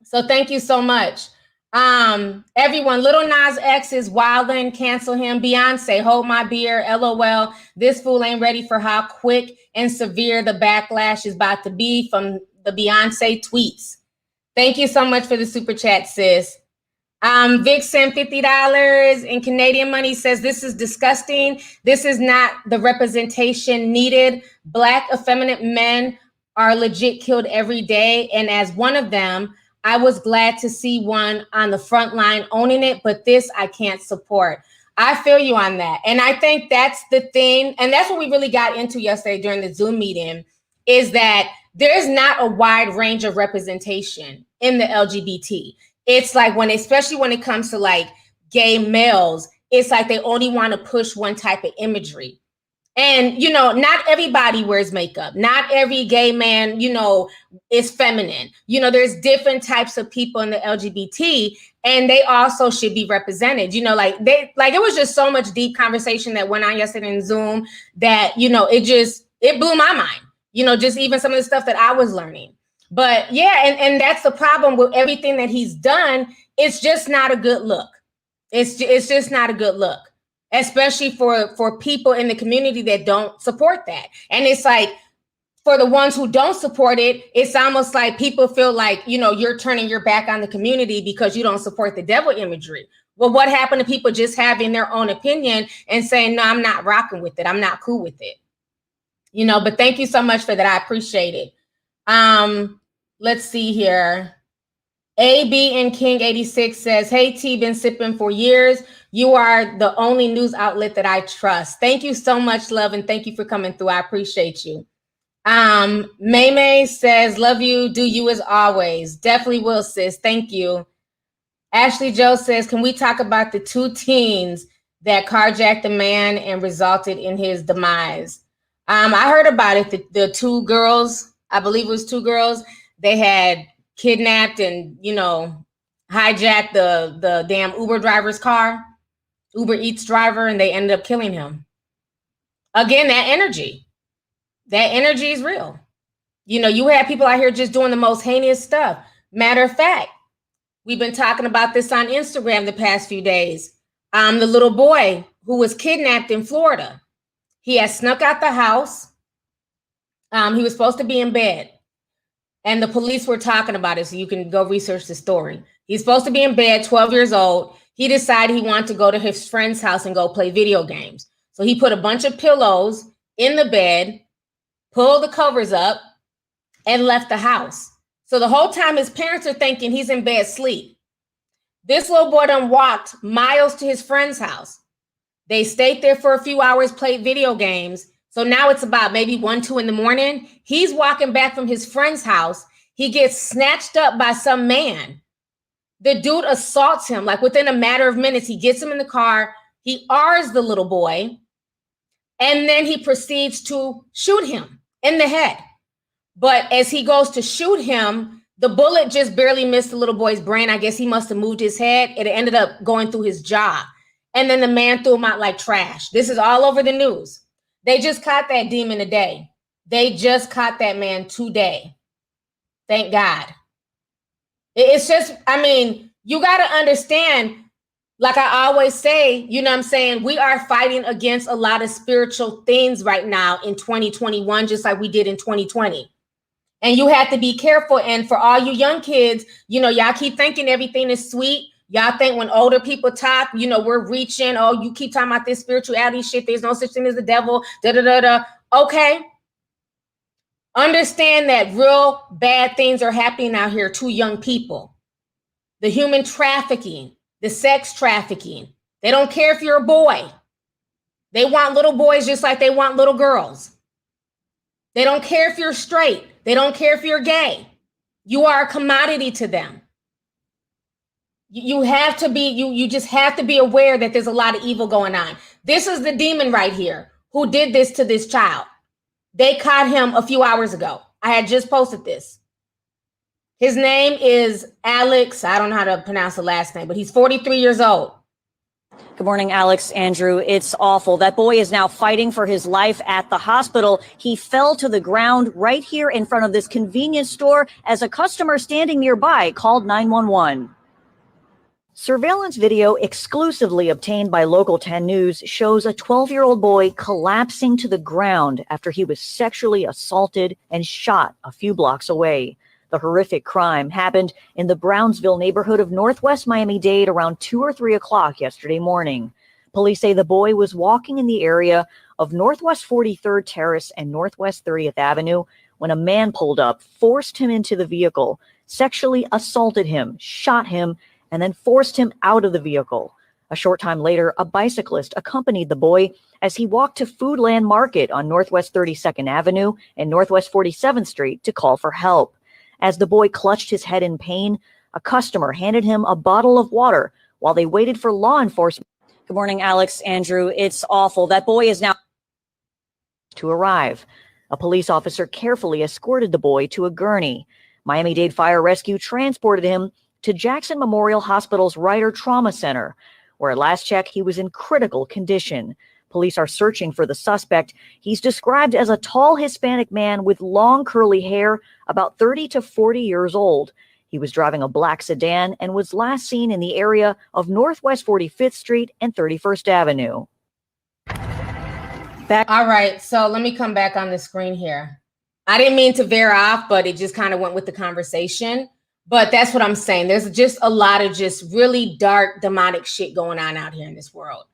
S2: So thank you so much. Everyone, Little Nas X is wildin', cancel him. Beyonce, hold my beer, LOL. This fool ain't ready for how quick and severe the backlash is about to be from the Beyonce tweets. Thank you so much for the super chat, sis. Vixen, $50 in Canadian money says, this is disgusting. This is not the representation needed. Black effeminate men are legit killed every day. And as one of them, I was glad to see one on the front line owning it, but this I can't support. I feel you on that. And I think that's the thing. And that's what we really got into yesterday during the Zoom meeting, is that there's not a wide range of representation in the LGBT. It's like especially when it comes to like gay males, it's like they only want to push one type of imagery. And, you know, not everybody wears makeup. Not every gay man, you know, is feminine. You know, there's different types of people in the LGBT, and they also should be represented. You know, it was just so much deep conversation that went on yesterday in Zoom that, you know, it blew my mind, you know, just even some of the stuff that I was learning. But yeah, and that's the problem with everything that he's done. It's just not a good look. It's just not a good look, especially for people in the community that don't support that. And it's like, for the ones who don't support it, it's almost like people feel like, you know, you're turning your back on the community because you don't support the devil imagery. Well, what happened to people just having their own opinion and saying, no, I'm not rocking with it. I'm not cool with it. You know, but thank you so much for that. I appreciate it. Let's see here. AB and King 86 says, hey, T, been sipping for years. You are the only news outlet that I trust. Thank you so much, love, and thank you for coming through. I appreciate you. May says, love you, do you as always. Definitely will, sis. Thank you. Ashley Joe says, can we talk about the 2 teens that carjacked a man and resulted in his demise? I heard about it. The 2 girls, I believe it was 2 girls, they had kidnapped and, you know, hijacked the damn Uber driver's car, Uber Eats driver, and they ended up killing him. Again, that energy is real. You know, you have people out here just doing the most heinous stuff. Matter of fact, we've been talking about this on Instagram the past few days. The little boy who was kidnapped in Florida, he had snuck out the house. He was supposed to be in bed. And the police were talking about it, so you can go research the story. He's supposed to be in bed, 12 years old. He decided he wanted to go to his friend's house and go play video games. So he put a bunch of pillows in the bed, pulled the covers up, and left the house. So the whole time his parents are thinking he's in bed asleep. This little boy done walked miles to his friend's house. They stayed there for a few hours, played video games. So now it's about maybe 1, 2 in the morning. He's walking back from his friend's house. He gets snatched up by some man. The dude assaults him like within a matter of minutes. He gets him in the car. He R's the little boy. And then he proceeds to shoot him in the head. But as he goes to shoot him, the bullet just barely missed the little boy's brain. I guess he must have moved his head. It ended up going through his jaw. And then the man threw him out like trash. This is all over the news. They just caught that demon today. They just caught that man today. Thank God. It's just, I mean, you got to understand, like I always say, you know what I'm saying? We are fighting against a lot of spiritual things right now in 2021, just like we did in 2020. And you have to be careful. And for all you young kids, you know, y'all keep thinking everything is sweet. Y'all think when older people talk, you know, we're reaching. Oh, you keep talking about this spirituality shit. There's no such thing as the devil. Da da da da. Okay. Understand that real bad things are happening out here to young people. The human trafficking, the sex trafficking. They don't care if you're a boy. They want little boys just like they want little girls. They don't care if you're straight. They don't care if you're gay. You are a commodity to them. You have to be, you just have to be aware that there's a lot of evil going on. This is the demon right here who did this to this child. They caught him a few hours ago. I had just posted this. His name is Alex. I don't know how to pronounce the last name, but he's 43 years old.
S4: Good morning, Alex. Andrew, it's awful. That boy is now fighting for his life at the hospital. He fell to the ground right here in front of this convenience store as a customer standing nearby called 911. Surveillance video exclusively obtained by Local 10 News shows a 12-year-old boy collapsing to the ground after he was sexually assaulted and shot a few blocks away. The horrific crime happened in the Brownsville neighborhood of Northwest Miami-Dade around 2 or 3 o'clock yesterday morning. Police say the boy was walking in the area of Northwest 43rd Terrace and Northwest 30th Avenue when a man pulled up, forced him into the vehicle, sexually assaulted him, shot him, and then forced him out of the vehicle. A short time later, a bicyclist accompanied the boy as he walked to Foodland Market on Northwest 32nd Avenue and Northwest 47th Street to call for help. As the boy clutched his head in pain, a customer handed him a bottle of water while they waited for law enforcement. Good morning, Alex. Andrew, it's awful. That boy is now to arrive. A police officer carefully escorted the boy to a gurney. Miami-Dade Fire Rescue transported him to Jackson Memorial Hospital's Ryder Trauma Center, where at last check he was in critical condition. Police are searching for the suspect. He's described as a tall Hispanic man with long curly hair, about 30 to 40 years old. He was driving a black sedan and was last seen in the area of Northwest 45th Street and 31st Avenue.
S2: All right, so let me come back on the screen here. I didn't mean to veer off, but it just kind of went with the conversation. But that's what I'm saying. There's just a lot of just really dark, demonic shit going on out here in this world.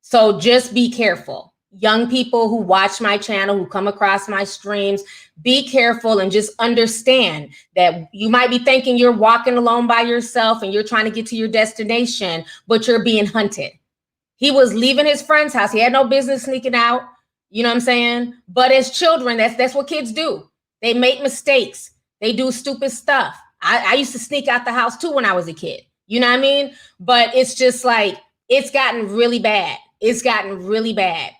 S2: So just be careful. Young people who watch my channel, who come across my streams, be careful and just understand that you might be thinking you're walking alone by yourself and you're trying to get to your destination, but you're being hunted. He was leaving his friend's house. He had no business sneaking out. You know what I'm saying? But as children, that's what kids do. They make mistakes. They do stupid stuff. I used to sneak out the house too when I was a kid. You know what I mean? But it's just like, it's gotten really bad. It's gotten really bad.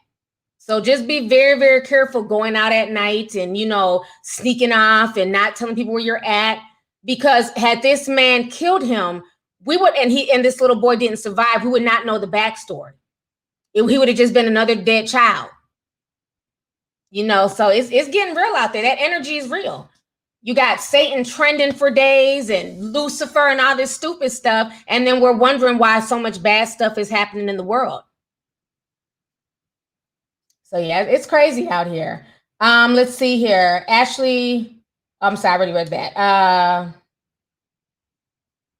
S2: So just be very, very careful going out at night and, you know, sneaking off and not telling people where you're at. Because had this man killed him, we would, and this little boy didn't survive, we would not know the backstory. He would have just been another dead child. You know, so it's getting real out there. That energy is real. You got Satan trending for days and Lucifer and all this stupid stuff. And then we're wondering why so much bad stuff is happening in the world. So yeah, it's crazy out here. Let's see here. Ashley, I'm sorry, I already read that.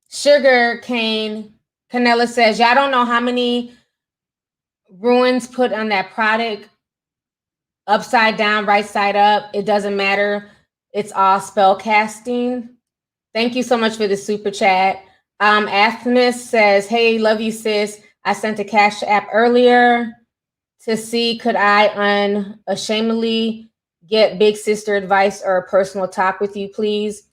S2: Sugar Cane Canella says, y'all don't know how many ruins put on that product. Upside down, right side up. It doesn't matter. It's all spell casting. Thank you so much for the super chat. Athens says, hey, love you, sis. I sent a Cash App earlier to see could I unashamedly get big sister advice or a personal talk with you, please.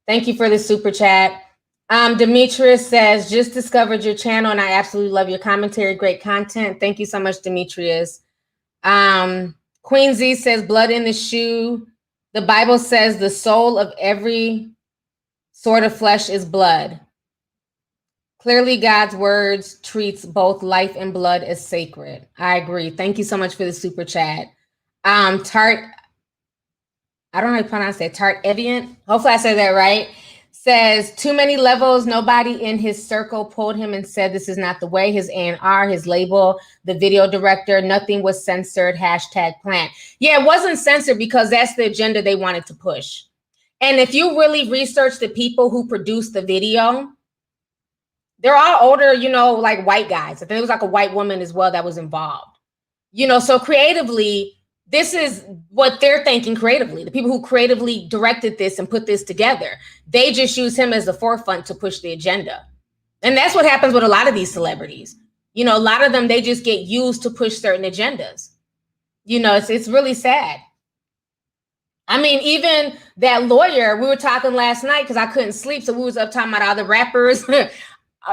S2: Thank you for the super chat. Demetrius says, just discovered your channel and I absolutely love your commentary. Great content. Thank you so much, Demetrius. Queen Z says, blood in the shoe. The Bible says the soul of every sort of flesh is blood. Clearly, God's words treats both life and blood as sacred. I agree. Thank you so much for the super chat. Tart, I don't know how to pronounce that. Tart Evian. Hopefully I said that right. Says too many levels. Nobody in his circle pulled him and said this is not the way. His A&R, his label, the video director, nothing was censored. #plant. Yeah, it wasn't censored because that's the agenda they wanted to push. And if you really research the people who produced the video, they're all older, you know, like white guys. I think it was like a white woman as well that was involved. You know, so creatively, this is what they're thinking creatively. The people who creatively directed this and put this together, they just use him as the forefront to push the agenda. And that's what happens with a lot of these celebrities. You know, a lot of them, they just get used to push certain agendas. You know, it's really sad. I mean, even that lawyer, we were talking last night because I couldn't sleep. So we was up talking about all the rappers,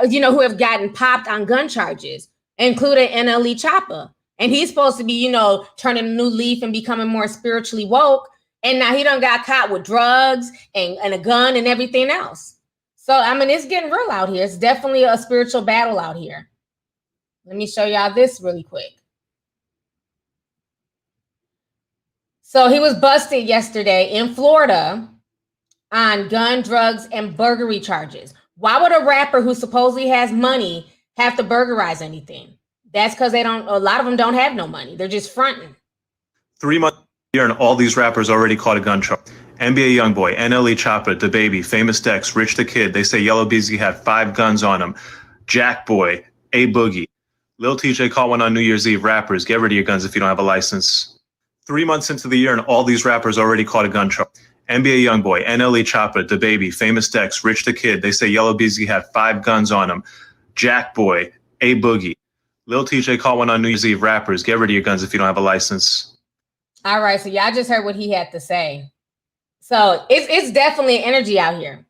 S2: you know, who have gotten popped on gun charges, including NLE Choppa. And he's supposed to be, you know, turning a new leaf and becoming more spiritually woke. And now he done got caught with drugs and a gun and everything else. So, I mean, it's getting real out here. It's definitely a spiritual battle out here. Let me show y'all this really quick. So he was busted yesterday in Florida on gun, drugs, and burglary charges. Why would a rapper who supposedly has money have to burglarize anything? That's because a lot of them don't have no money. They're just fronting.
S5: 3 months here, and all these rappers already caught a gun charge. NBA Youngboy, NLE Choppa, DaBaby, Famous Dex, Rich the Kid. They say Yellow Beezy had 5 guns on him. Jack Boy, A Boogie. Lil TJ caught one on New Year's Eve. Rappers, get rid of your guns if you don't have a license. 3 months into the year, and all these rappers already caught a gun charge. NBA Youngboy, NLE Choppa, DaBaby, Famous Dex, Rich the Kid. They say Yellow Beezy had 5 guns on him. Jack Boy, A Boogie. Lil TJ caught one on New Year's Eve. Rappers, get rid of your guns if you don't have a license.
S2: All right, so y'all just heard what he had to say. So it's definitely energy out here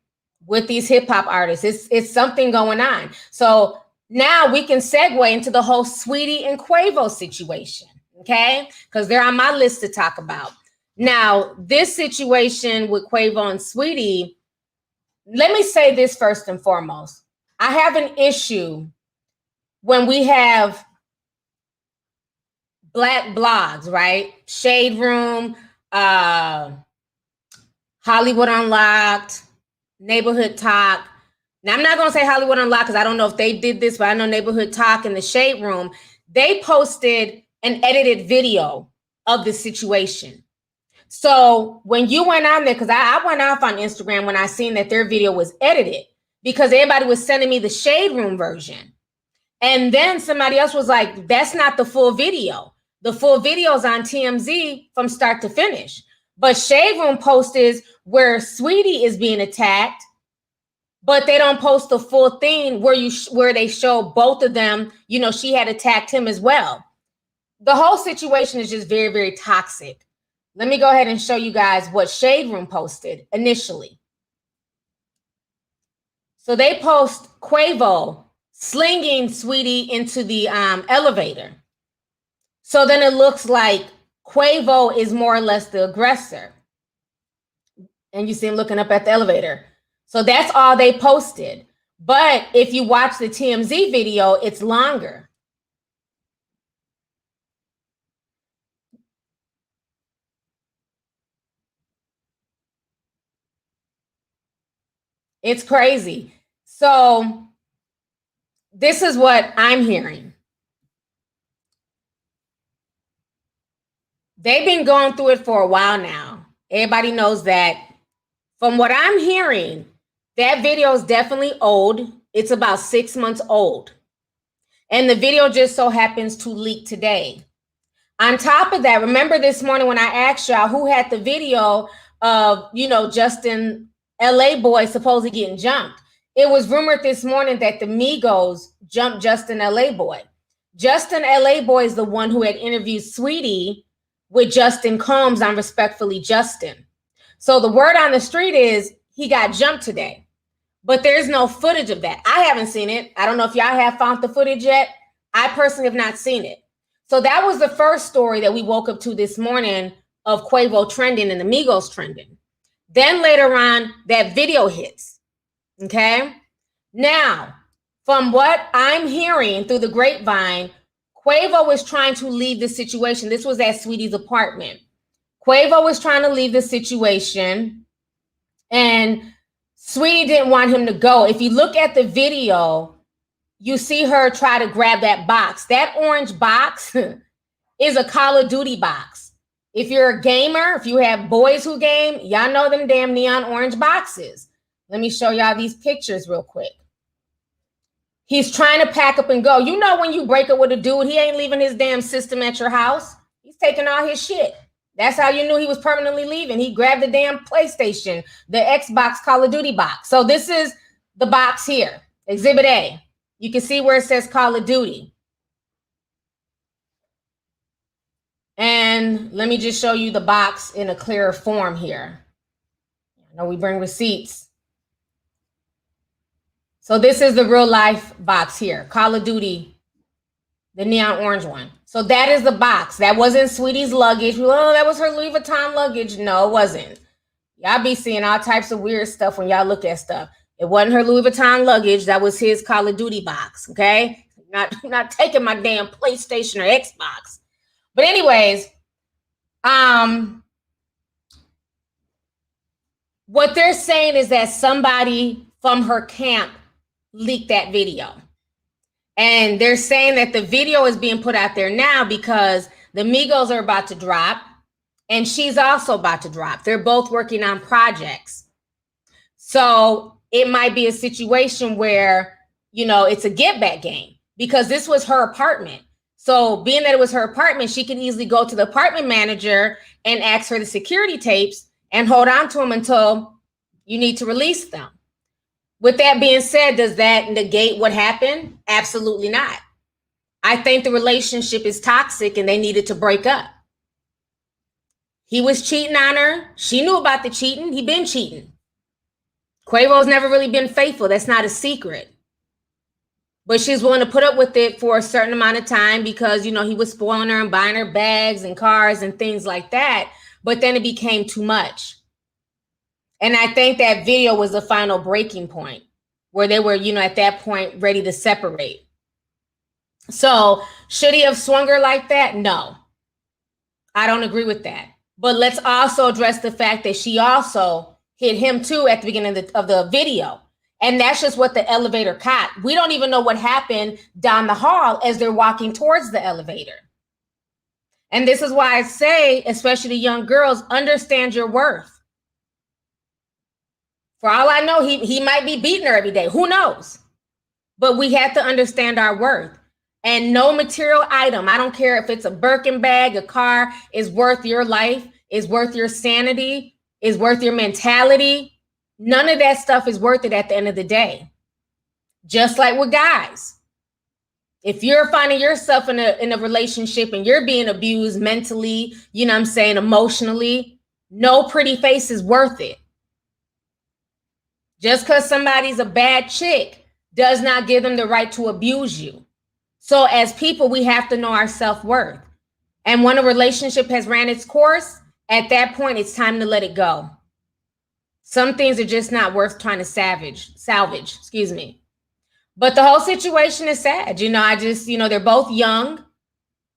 S2: with these hip hop artists. It's something going on. So now we can segue into the whole Saweetie and Quavo situation, okay? Because they're on my list to talk about. Now, this situation with Quavo and Saweetie, let me say this first and foremost. I have an issue when we have Black blogs, right? Shade Room, Hollywood Unlocked, Neighborhood Talk. Now, I'm not going to say Hollywood Unlocked because I don't know if they did this, but I know Neighborhood Talk and the Shade Room, they posted an edited video of the situation. So when you went on there, because I went off on Instagram when I seen that their video was edited because everybody was sending me the Shade Room version. And then somebody else was like, that's not the full video. The full video is on TMZ from start to finish. But Shade Room posts where Saweetie is being attacked, but they don't post the full thing where they show both of them, you know, she had attacked him as well. The whole situation is just very, very toxic. Let me go ahead and show you guys what Shade Room posted initially. So they post Quavo slinging Saweetie into the elevator. So then it looks like Quavo is more or less the aggressor. And you see him looking up at the elevator. So that's all they posted. But if you watch the TMZ video, it's longer. It's crazy. So this is what I'm hearing. They've been going through it for a while now. Everybody knows that. From what I'm hearing, that video is definitely old. It's about 6 months old. And the video just so happens to leak today. On top of that, remember this morning when I asked y'all who had the video of, you know, Justin LA Boy supposedly getting jumped. It was rumored this morning that the Migos jumped Justin LA Boy. Justin LA Boy is the one who had interviewed Saweetie with Justin Combs on Respectfully Justin. So the word on the street is he got jumped today, but there's no footage of that. I haven't seen it. I don't know if y'all have found the footage yet. I personally have not seen it. So that was the first story that we woke up to this morning of Quavo trending and the Migos trending. Then later on, that video hits. Okay. Now, from what I'm hearing through the grapevine, Quavo was trying to leave the situation. This was at Saweetie's apartment. Quavo was trying to leave the situation, and Saweetie didn't want him to go. If you look at the video, you see her try to grab that box. That orange box is a Call of Duty box. If you're a gamer, if you have boys who game, y'all know them damn neon orange boxes. Let me show y'all these pictures real quick. He's trying to pack up and go. You know when you break up with a dude, he ain't leaving his damn system at your house. He's taking all his shit. That's how you knew he was permanently leaving. He grabbed the damn PlayStation, the Xbox Call of Duty box. So this is the box here, Exhibit A. You can see where it says Call of Duty. And let me just show you the box in a clearer form here. I know we bring receipts. So this is the real life box here, Call of Duty The neon orange one. So that is the box. That wasn't Sweetie's luggage. Oh, that was her Louis Vuitton luggage. No, it wasn't. Y'all be seeing all types of weird stuff when y'all look at stuff. It wasn't her Louis Vuitton luggage. That was his Call of Duty box, okay? Not taking my damn PlayStation or Xbox. But anyways, what they're saying is that somebody from her camp leaked that video. And they're saying that the video is being put out there now because the Migos are about to drop and she's also about to drop. They're both working on projects. So it might be a situation where, you know, it's a get back game because this was her apartment. So being that it was her apartment, she can easily go to the apartment manager and ask for the security tapes and hold on to them until you need to release them. With that being said, does that negate what happened? Absolutely not. I think the relationship is toxic and they needed to break up. He was cheating on her. She knew about the cheating. He been cheating. Quavo's never really been faithful. That's not a secret. But she's willing to put up with it for a certain amount of time because, you know, he was spoiling her and buying her bags and cars and things like that. But then it became too much. And I think that video was the final breaking point where they were, you know, at that point ready to separate. So should he have swung her like that? No, I don't agree with that. But let's also address the fact that she also hit him too at the beginning of the video. And that's just what the elevator caught. We don't even know what happened down the hall as they're walking towards the elevator. And this is why I say, especially the young girls, understand your worth. For all I know, he might be beating her every day. Who knows? But we have to understand our worth. And no material item, I don't care if it's a Birkin bag, a car, is worth your life, is worth your sanity, is worth your mentality. None of that stuff is worth it at the end of the day. Just like with guys. If you're finding yourself in a relationship and you're being abused mentally, you know what I'm saying, emotionally, no pretty face is worth it. Just because somebody's a bad chick does not give them the right to abuse you. So as people, we have to know our self-worth. And when a relationship has ran its course, at that point, it's time to let it go. Some things are just not worth trying to salvage, excuse me. But the whole situation is sad. You know, they're both young.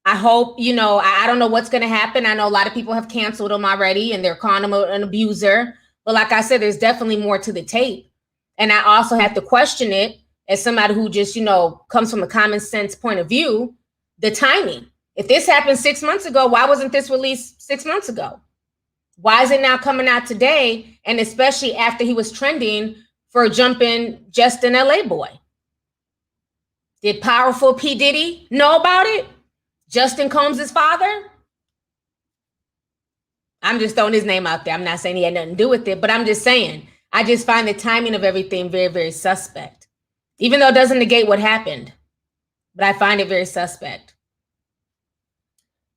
S2: I hope, you know, I don't know what's going to happen. I know a lot of people have canceled him already and they're calling him an abuser. But like I said, there's definitely more to the tape. And I also have to question it as somebody who just, you know, comes from a common sense point of view, the timing. If this happened 6 months ago, why wasn't this released 6 months ago? Why is it now coming out today? And especially after he was trending for jumping Justin LA Boy. Did powerful P. Diddy know about it? Justin Combs' father? I'm just throwing his name out there. I'm not saying he had nothing to do with it, but I'm just saying, I just find the timing of everything very, very suspect. Even though it doesn't negate what happened, but I find it very suspect.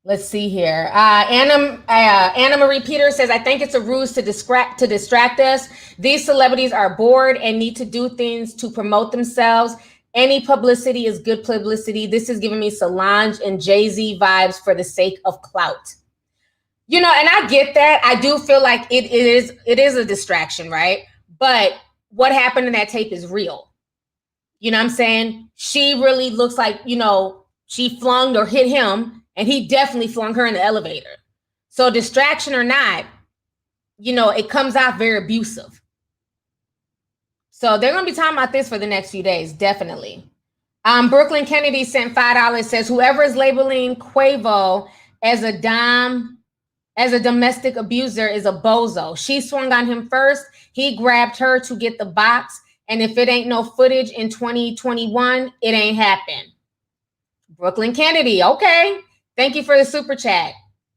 S2: Let's see here. Anna Marie Peter says, I think it's a ruse to distract us. These celebrities are bored and need to do things to promote themselves. Any publicity is good publicity. This is giving me Solange and Jay-Z vibes for the sake of clout. You know, and I get that. I do feel like it is a distraction, right? But what happened in that tape is real. You know what I'm saying? She really looks like, you know, she flung or hit him, and he definitely flung her in the elevator. So distraction or not, you know, it comes out very abusive. So they're going to be talking about this for the next few days, definitely. Brooklyn Kennedy sent $5, says, whoever is labeling Quavo as a domestic abuser is a bozo. She swung on him first. He grabbed her to get the box. And if it ain't no footage in 2021, it ain't happened. Brooklyn Kennedy, okay. Thank you for the super chat.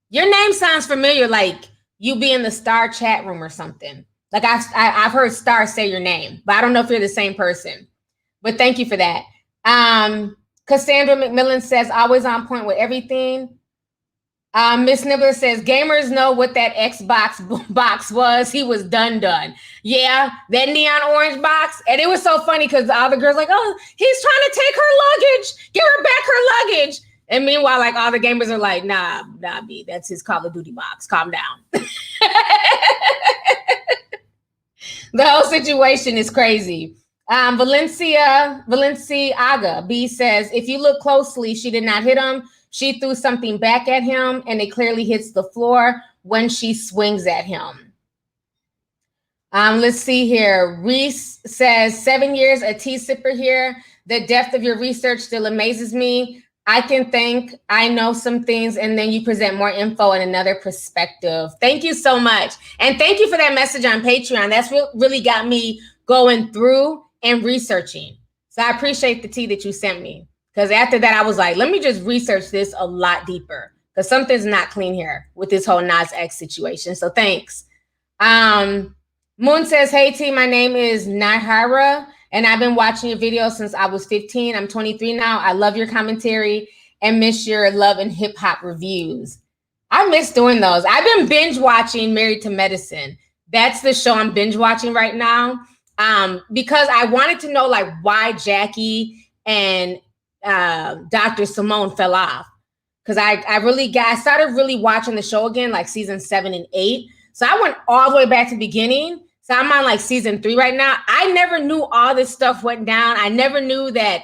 S2: Your name sounds familiar, like you be in the Star chat room or something. Like I've heard Star say your name, but I don't know if you're the same person. But thank you for that. Cassandra McMillan says, always on point with everything. Miss Nibbler says, gamers know what that Xbox box was. He was done. Yeah, that neon orange box. And it was so funny because all the girls like, oh, he's trying to take her luggage. Give her back her luggage. And meanwhile, like all the gamers are like, nah, B, that's his Call of Duty box. Calm down. The whole situation is crazy. Valenciaga B says, if you look closely, she did not hit him. She threw something back at him, and it clearly hits the floor when she swings at him. Let's see here. Reese says, 7 years, a tea sipper here. The depth of your research still amazes me. I can think I know some things, and then you present more info and another perspective. Thank you so much. And thank you for that message on Patreon. That's what really got me going through and researching. So I appreciate the tea that you sent me. Because after that, I was like, let me just research this a lot deeper. Because something's not clean here with this whole Nas X situation. So thanks. Moon says, hey, T, my name is Nahara, and I've been watching your videos since I was 15. I'm 23 now. I love your commentary and miss your love and hip hop reviews. I miss doing those. I've been binge watching Married to Medicine. That's the show I'm binge watching right now. Because I wanted to know like why Jackie and Dr. Simone fell off. Because I started really watching the show again, like season 7 and 8. So I went all the way back to the beginning. So I'm on like season 3 right now. I never knew all this stuff went down. I never knew that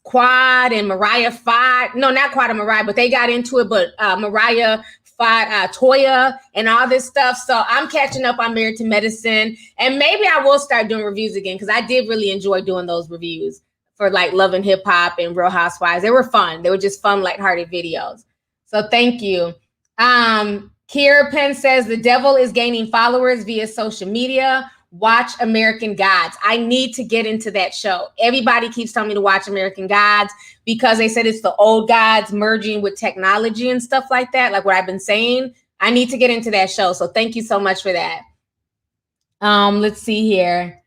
S2: Quad and Mariah fought. No, not Quad and Mariah, but they got into it. But Mariah fought Toya and all this stuff. So I'm catching up on Married to Medicine. And maybe I will start doing reviews again because I did really enjoy doing those reviews for like Love and Hip Hop and Real Housewives. They were fun. They were just fun, lighthearted videos. So thank you. Kiera Penn says, the devil is gaining followers via social media. Watch American Gods. I need to get into that show. Everybody keeps telling me to watch American Gods because they said it's the old gods merging with technology and stuff like that, like what I've been saying. I need to get into that show. So thank you so much for that. Let's see here.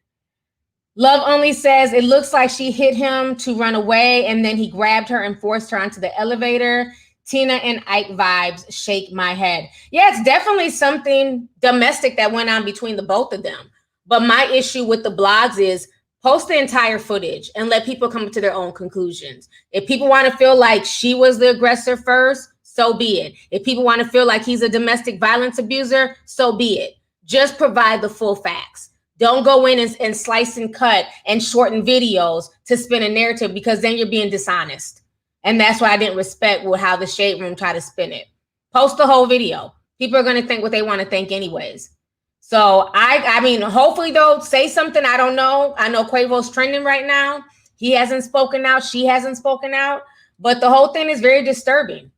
S2: Love Only says, it looks like she hit him to run away and then he grabbed her and forced her onto the elevator. Tina and Ike vibes, shake my head. Yeah, it's definitely something domestic that went on between the both of them. But my issue with the blogs is post the entire footage and let people come to their own conclusions. If people want to feel like she was the aggressor first, so be it. If people want to feel like he's a domestic violence abuser, so be it. Just provide the full facts. Don't go in and slice and cut and shorten videos to spin a narrative because then you're being dishonest. And that's why I didn't respect how the Shade Room tried to spin it. Post the whole video. People are going to think what they want to think anyways. So I mean, hopefully they'll say something. I don't know. I know Quavo's trending right now. He hasn't spoken out. She hasn't spoken out. But the whole thing is very disturbing.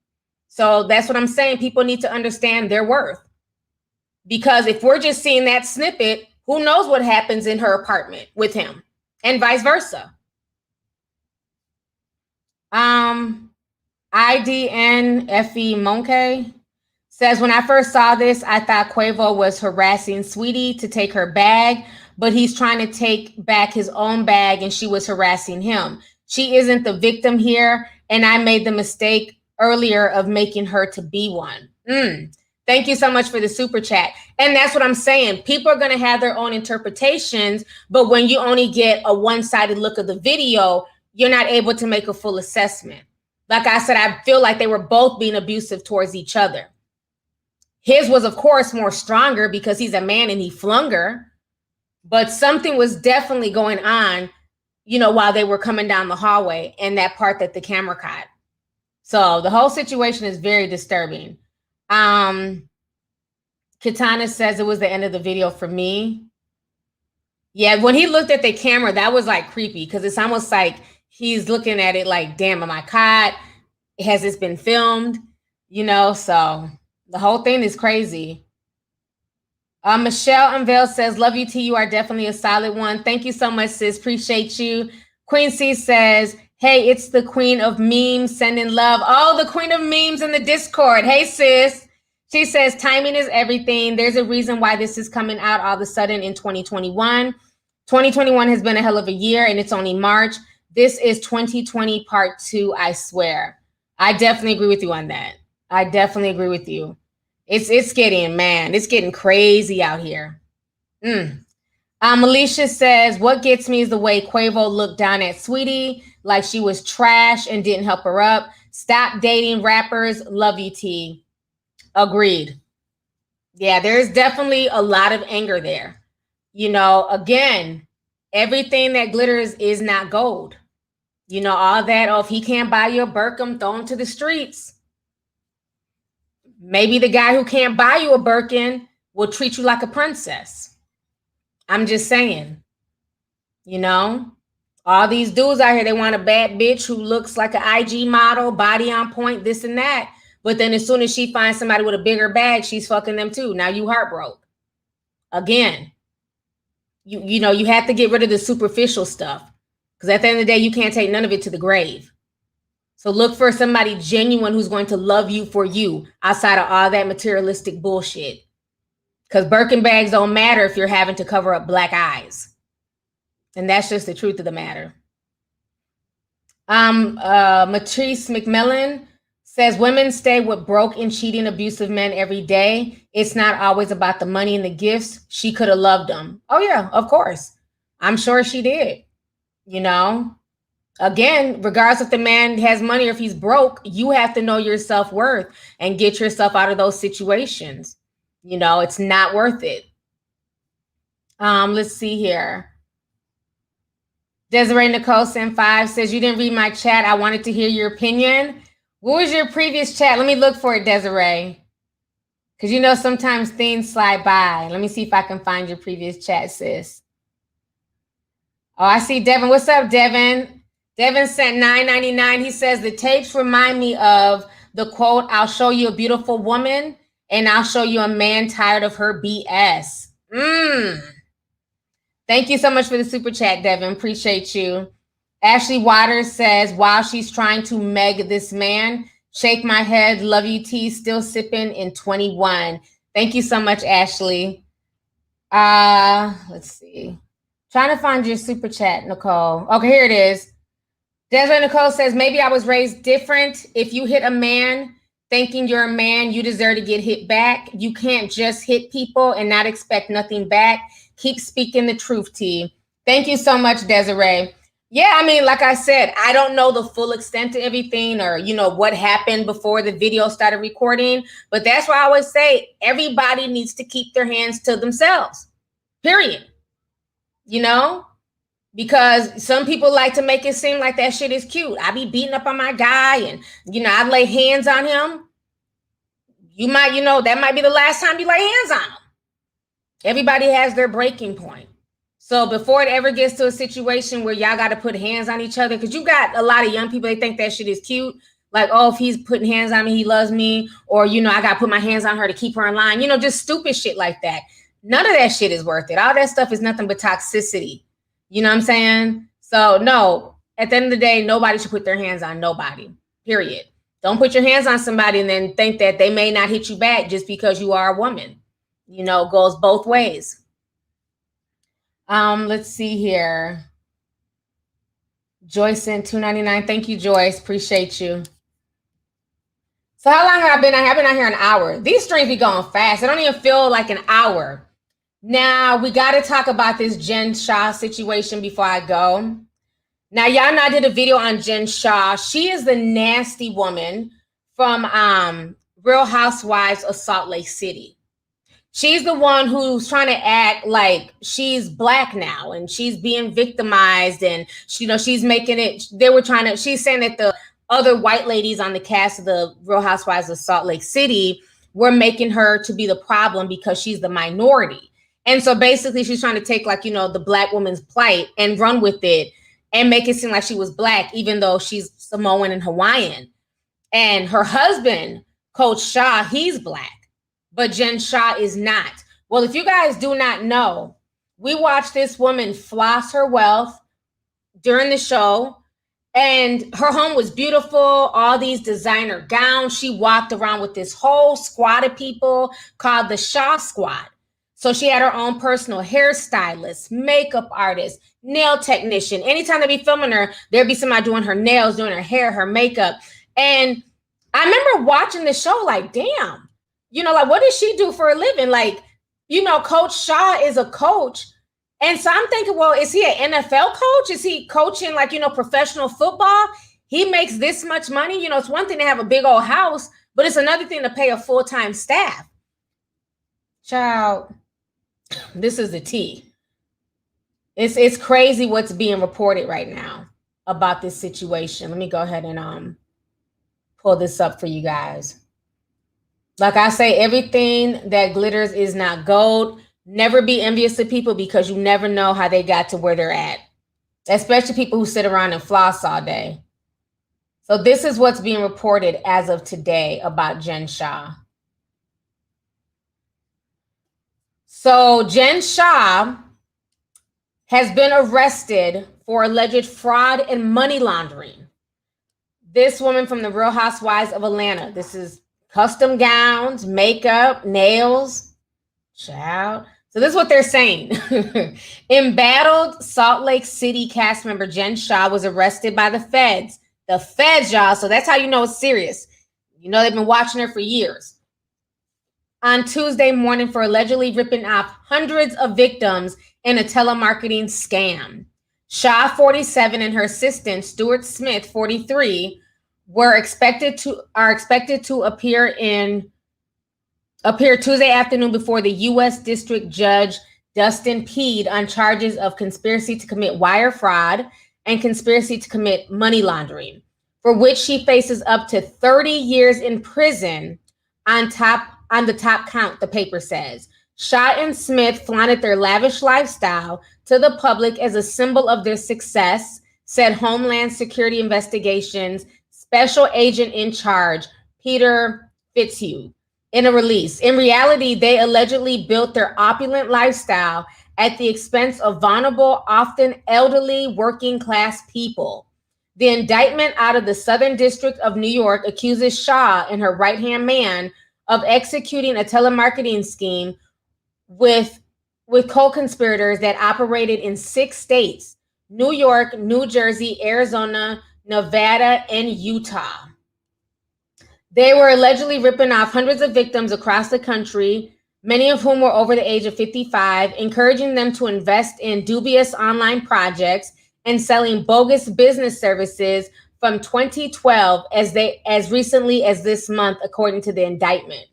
S2: So that's what I'm saying. People need to understand their worth. Because if we're just seeing that snippet, who knows what happens in her apartment with him and vice versa. IDNFE Monke says, when I first saw this, I thought Quavo was harassing Saweetie to take her bag, but he's trying to take back his own bag and she was harassing him. She isn't the victim here, and I made the mistake earlier of making her to be one. Thank you so much for the super chat. And that's what I'm saying. People are going to have their own interpretations, but when you only get a one-sided look of the video, you're not able to make a full assessment. Like I said, I feel like they were both being abusive towards each other. His was, of course, more stronger because he's a man and he flung her. But something was definitely going on, you know, while they were coming down the hallway and that part that the camera caught. So the whole situation is very disturbing. Katana says it was the end of the video for me. Yeah, when he looked at the camera, that was like creepy because it's almost like he's looking at it like, damn, am I caught? Has this been filmed? You know, so the whole thing is crazy. Michelle Unveil says, love you, T. You are definitely a solid one. Thank you so much, sis. Appreciate you. Queen C says, hey, it's the queen of memes sending love. Oh, the queen of memes in the Discord. Hey, sis. She says, timing is everything. There's a reason why this is coming out all of a sudden in 2021. 2021 has been a hell of a year, and it's only March. This is 2020 part 2, I swear. I definitely agree with you on that. I definitely agree with you. It's getting crazy out here. Alicia says, what gets me is the way Quavo looked down at Saweetie like she was trash and didn't help her up. Stop dating rappers. Lovelyti. Agreed. Yeah, there's definitely a lot of anger there. You know, again, everything that glitters is not gold. You know, all that, oh, if he can't buy you a Birkin, throw him to the streets. Maybe the guy who can't buy you a Birkin will treat you like a princess. I'm just saying, you know, all these dudes out here, they want a bad bitch who looks like an IG model, body on point, this and that. But then as soon as she finds somebody with a bigger bag, she's fucking them too. Now you heartbroken. Again, you know, you have to get rid of the superficial stuff. Because at the end of the day, you can't take none of it to the grave. So look for somebody genuine who's going to love you for you outside of all that materialistic bullshit. Because Birkin bags don't matter if you're having to cover up black eyes. And that's just the truth of the matter. Matrice McMillan says, women stay with broke and cheating, abusive men every day. It's not always about the money and the gifts. She could have loved them. Oh, yeah, of course. I'm sure she did. You know, again, regardless if the man has money or if he's broke, you have to know your self-worth and get yourself out of those situations. You know, it's not worth it. Let's see here. Desiree Nicole sent 5 says, you didn't read my chat. I wanted to hear your opinion. What was your previous chat? Let me look for it, Desiree. Because you know, sometimes things slide by. Let me see if I can find your previous chat, sis. Oh, I see Devin. What's up, Devin? Devin sent $9.99. He says, the tapes remind me of the quote, I'll show you a beautiful woman and I'll show you a man tired of her BS. Thank you so much for the super chat, Devin. Appreciate you. Ashley Waters says, while she's trying to meg this man, shake my head, love you, T, still sipping in 21. Thank you so much, Ashley. Let's see. Trying to find your super chat, Nicole. Okay, here it is. Desiree Nicole says, maybe I was raised different. If you hit a man thinking you're a man, you deserve to get hit back. You can't just hit people and not expect nothing back. Keep speaking the truth, T. Thank you so much, Desiree. Yeah, I mean, like I said, I don't know the full extent to everything or, you know, what happened before the video started recording. But that's why I always say everybody needs to keep their hands to themselves, period. You know, because some people like to make it seem like that shit is cute. I be beating up on my guy and, you know, I lay hands on him. You might, you know, that might be the last time you lay hands on him. Everybody has their breaking point. So before it ever gets to a situation where y'all got to put hands on each other, because you got a lot of young people, they think that shit is cute. Like, oh, if he's putting hands on me, he loves me. Or, you know, I got to put my hands on her to keep her in line. You know, just stupid shit like that. None of that shit is worth it. All that stuff is nothing but toxicity. You know what I'm saying? So no, at the end of the day, nobody should put their hands on nobody, period. Don't put your hands on somebody and then think that they may not hit you back just because you are a woman. You know, it goes both ways. Let's see here. Joyce sent $2.99. Thank you, Joyce. Appreciate you. So how long have I been? I've been out here an hour. These streams be going fast. I don't even feel like an hour. Now, we got to talk about this Jen Shah situation before I go. Now, y'all know I did a video on Jen Shah. She is the nasty woman from Real Housewives of Salt Lake City. She's the one who's trying to act like she's black now and she's being victimized and, you know, she's making it, she's saying that the other white ladies on the cast of the Real Housewives of Salt Lake City were making her to be the problem because she's the minority. And so basically she's trying to take, like, you know, the black woman's plight and run with it and make it seem like she was black, even though she's Samoan and Hawaiian. And her husband, Coach Shah, he's black, but Jen Shah is not. Well, if you guys do not know, we watched this woman floss her wealth during the show. And her home was beautiful, all these designer gowns. She walked around with this whole squad of people called the Shah Squad. So she had her own personal hairstylist, makeup artist, nail technician. Anytime they be filming her, there'd be somebody doing her nails, doing her hair, her makeup. And I remember watching the show like, damn, you know, like, what does she do for a living? Like, you know, Coach Shah is a coach. And so I'm thinking, well, is he an NFL coach? Is he coaching, like, you know, professional football? He makes this much money. You know, it's one thing to have a big old house, but it's another thing to pay a full-time staff. Child, this is the tea. It's crazy what's being reported right now about this situation. Let me go ahead and pull this up for you guys. Like I say, everything that glitters is not gold. Never be envious of people because you never know how they got to where they're at, especially people who sit around and floss all day. So this is what's being reported as of today about Jen Shah. So Jen Shah has been arrested for alleged fraud and money laundering. This woman from the Real Housewives of Atlanta. This is custom gowns, makeup, nails. Child. So this is what they're saying. Embattled Salt Lake City cast member Jen Shah was arrested by the feds. The feds, y'all. So that's how you know it's serious. You know they've been watching her for years. On Tuesday morning for allegedly ripping off hundreds of victims in a telemarketing scam. Shah, 47, and her assistant, Stuart Smith, 43, are expected to appear Tuesday afternoon before the U.S. District Judge Dustin Peed on charges of conspiracy to commit wire fraud and conspiracy to commit money laundering, for which she faces up to 30 years in prison on the top count, the paper says. Shah and Smith flaunted their lavish lifestyle to the public as a symbol of their success, said Homeland Security Investigations Special Agent in Charge, Peter Fitzhugh, in a release. In reality, they allegedly built their opulent lifestyle at the expense of vulnerable, often elderly, working class people. The indictment out of the Southern District of New York accuses Shah and her right-hand man of executing a telemarketing scheme with co-conspirators that operated in 6 states: New York, New Jersey, Arizona, Nevada, and Utah. They were allegedly ripping off hundreds of victims across the country, many of whom were over the age of 55, encouraging them to invest in dubious online projects and selling bogus business services from 2012 as recently as this month, according to the indictment.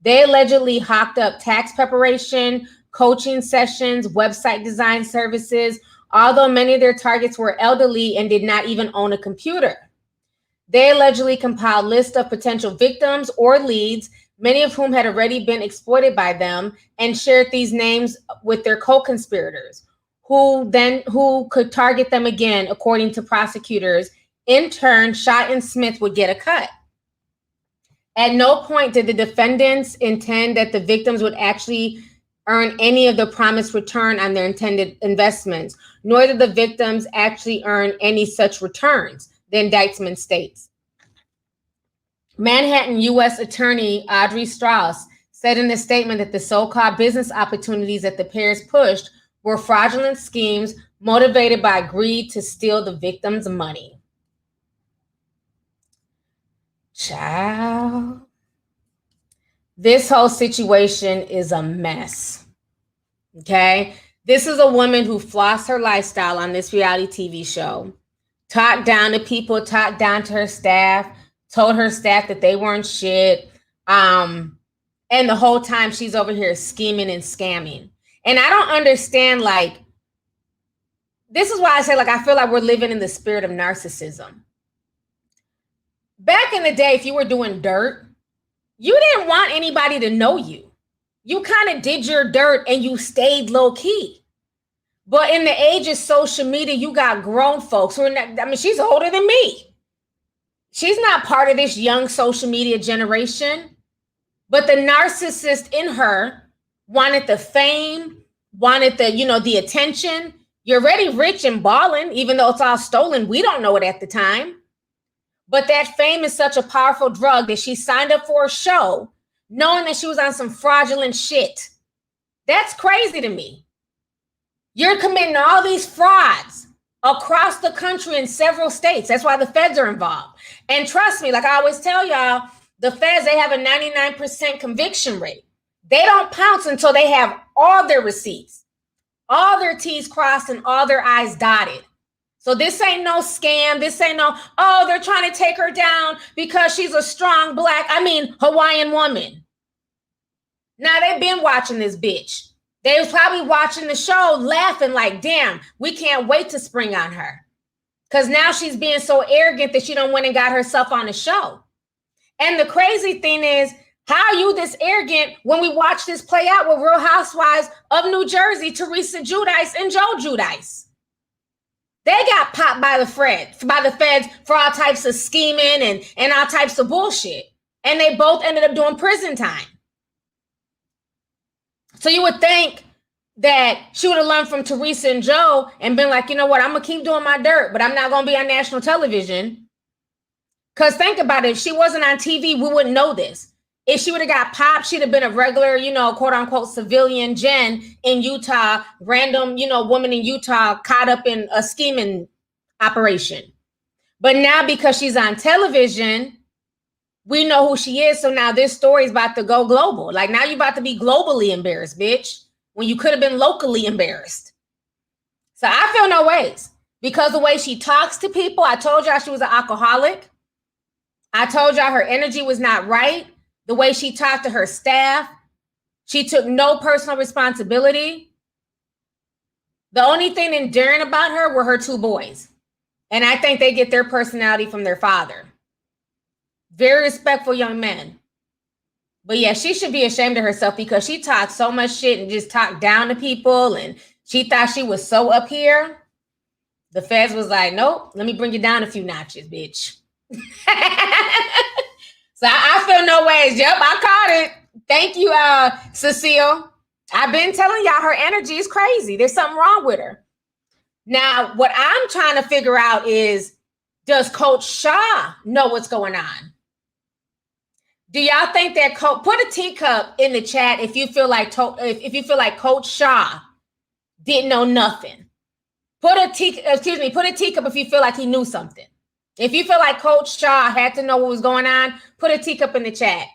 S2: They allegedly hawked up tax preparation, coaching sessions, website design services, although many of their targets were elderly and did not even own a computer. They allegedly compiled lists of potential victims or leads, many of whom had already been exploited by them, and shared these names with their co-conspirators, who could target them again, according to prosecutors. In turn, Shah and Smith would get a cut. At no point did the defendants intend that the victims would actually earn any of the promised return on their intended investments, nor did the victims actually earn any such returns, the indictment states. Manhattan U.S. Attorney Audrey Strauss said in a statement that the so-called business opportunities that the pairs pushed were fraudulent schemes motivated by greed to steal the victims' money. Child, this whole situation is a mess. Okay, this is a woman who flossed her lifestyle on this reality TV show, talked down to people, talked down to her staff, told her staff that they weren't shit, and the whole time she's over here scheming and scamming. And I don't understand, like, this is why I say, like, I feel like we're living in the spirit of narcissism. Back in the day, if you were doing dirt, you didn't want anybody to know you. You kind of did your dirt and you stayed low key. But in the age of social media, you got grown folks who are not, I mean, she's older than me. She's not part of this young social media generation. But the narcissist in her wanted the fame, wanted the, the attention. You're already rich and balling, even though it's all stolen. We don't know it at the time. But that fame is such a powerful drug that she signed up for a show knowing that she was on some fraudulent shit. That's crazy to me. You're committing all these frauds, across the country in several states. That's why the feds are involved. And trust me, like I always tell y'all, the feds, they have a 99% conviction rate. They don't pounce until they have all their receipts, all their T's crossed and all their I's dotted. So this ain't no scam. This ain't no, oh, they're trying to take her down because she's a strong Hawaiian woman. Now they've been watching this bitch. They was probably watching the show laughing like, damn, we can't wait to spring on her. Because now she's being so arrogant that she done went and got herself on the show. And the crazy thing is, how are you this arrogant when we watch this play out with Real Housewives of New Jersey, Teresa Giudice and Joe Giudice? They got popped by the feds for all types of scheming and all types of bullshit. And they both ended up doing prison time. So you would think that she would have learned from Teresa and Joe and been like, you know what, I'm going to keep doing my dirt, but I'm not going to be on national television. Because think about it, if she wasn't on TV, we wouldn't know this. If she would have got popped, she'd have been a regular, quote unquote, civilian Jen in Utah, random, woman in Utah caught up in a scheming operation. But now because she's on television, we know who she is. So now this story is about to go global. Like now you're about to be globally embarrassed, bitch, when you could have been locally embarrassed. So I feel no ways because the way she talks to people, I told y'all she was an alcoholic. I told y'all her energy was not right. The way she talked to her staff, she took no personal responsibility. The only thing endearing about her were her two boys. And I think they get their personality from their father. Very respectful young men. But yeah, she should be ashamed of herself because she talked so much shit and just talked down to people. And she thought she was so up here. The feds was like, nope, let me bring you down a few notches, bitch. So I feel no ways. Yep, I caught it. Thank you, Cecile. I've been telling y'all her energy is crazy. There's something wrong with her. Now, what I'm trying to figure out is, does Coach Shah know what's going on? Do y'all think that put a teacup in the chat if you feel like Coach Shah didn't know nothing? Put a teacup if you feel like he knew something. If you feel like Coach Shah had to know what was going on, put a teacup in the chat.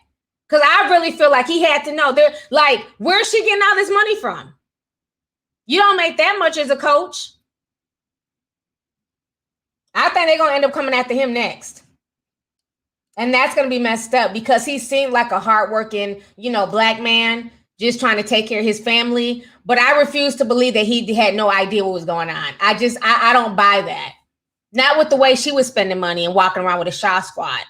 S2: Because I really feel like he had to know. They're like, where's she getting all this money from? You don't make that much as a coach. I think they're going to end up coming after him next. And that's going to be messed up because he seemed like a hardworking, black man just trying to take care of his family. But I refuse to believe that he had no idea what was going on. I don't buy that. Not with the way she was spending money and walking around with a Shah squad.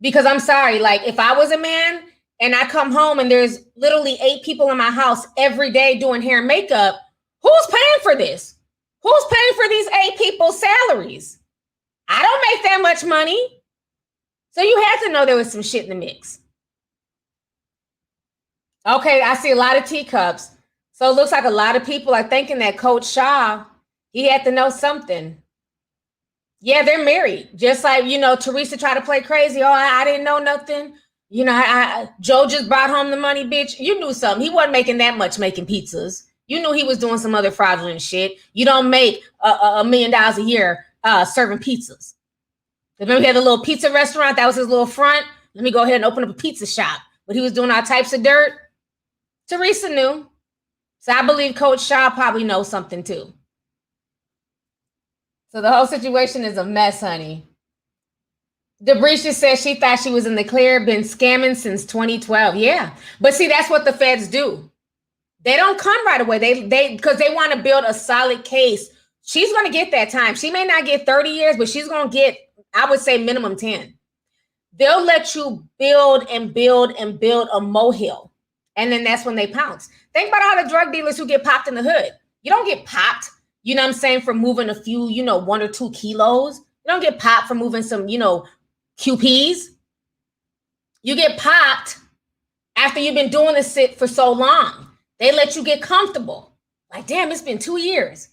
S2: Because I'm sorry, like if I was a man and I come home and there's literally 8 people in my house every day doing hair and makeup, who's paying for this? Who's paying for these 8 people's salaries? I don't make that much money. So you had to know there was some shit in the mix. Okay, I see a lot of teacups. So it looks like a lot of people are thinking that Coach Shah, he had to know something. Yeah, they're married. Just like, Teresa tried to play crazy. Oh, I didn't know nothing. Joe just brought home the money, bitch. You knew something. He wasn't making that much making pizzas. You knew he was doing some other fraudulent shit. You don't make $1 million a year serving pizzas. Remember he had a little pizza restaurant. That was his little front. Let me go ahead and open up a pizza shop. But he was doing all types of dirt. Teresa knew. So I believe Coach Shah probably knows something too. So the whole situation is a mess, honey. Debrisha says she thought she was in the clear, been scamming since 2012. Yeah. But see, that's what the feds do. They don't come right away. Because they want to build a solid case. She's going to get that time. She may not get 30 years, but she's going to get, I would say, minimum 10. They'll let you build and build and build a molehill. And then that's when they pounce. Think about all the drug dealers who get popped in the hood. You don't get popped, for moving a few, 1 or 2 kilos. You don't get popped for moving some, QPs. You get popped after you've been doing this shit for so long. They let you get comfortable. Like, damn, it's been 2 years.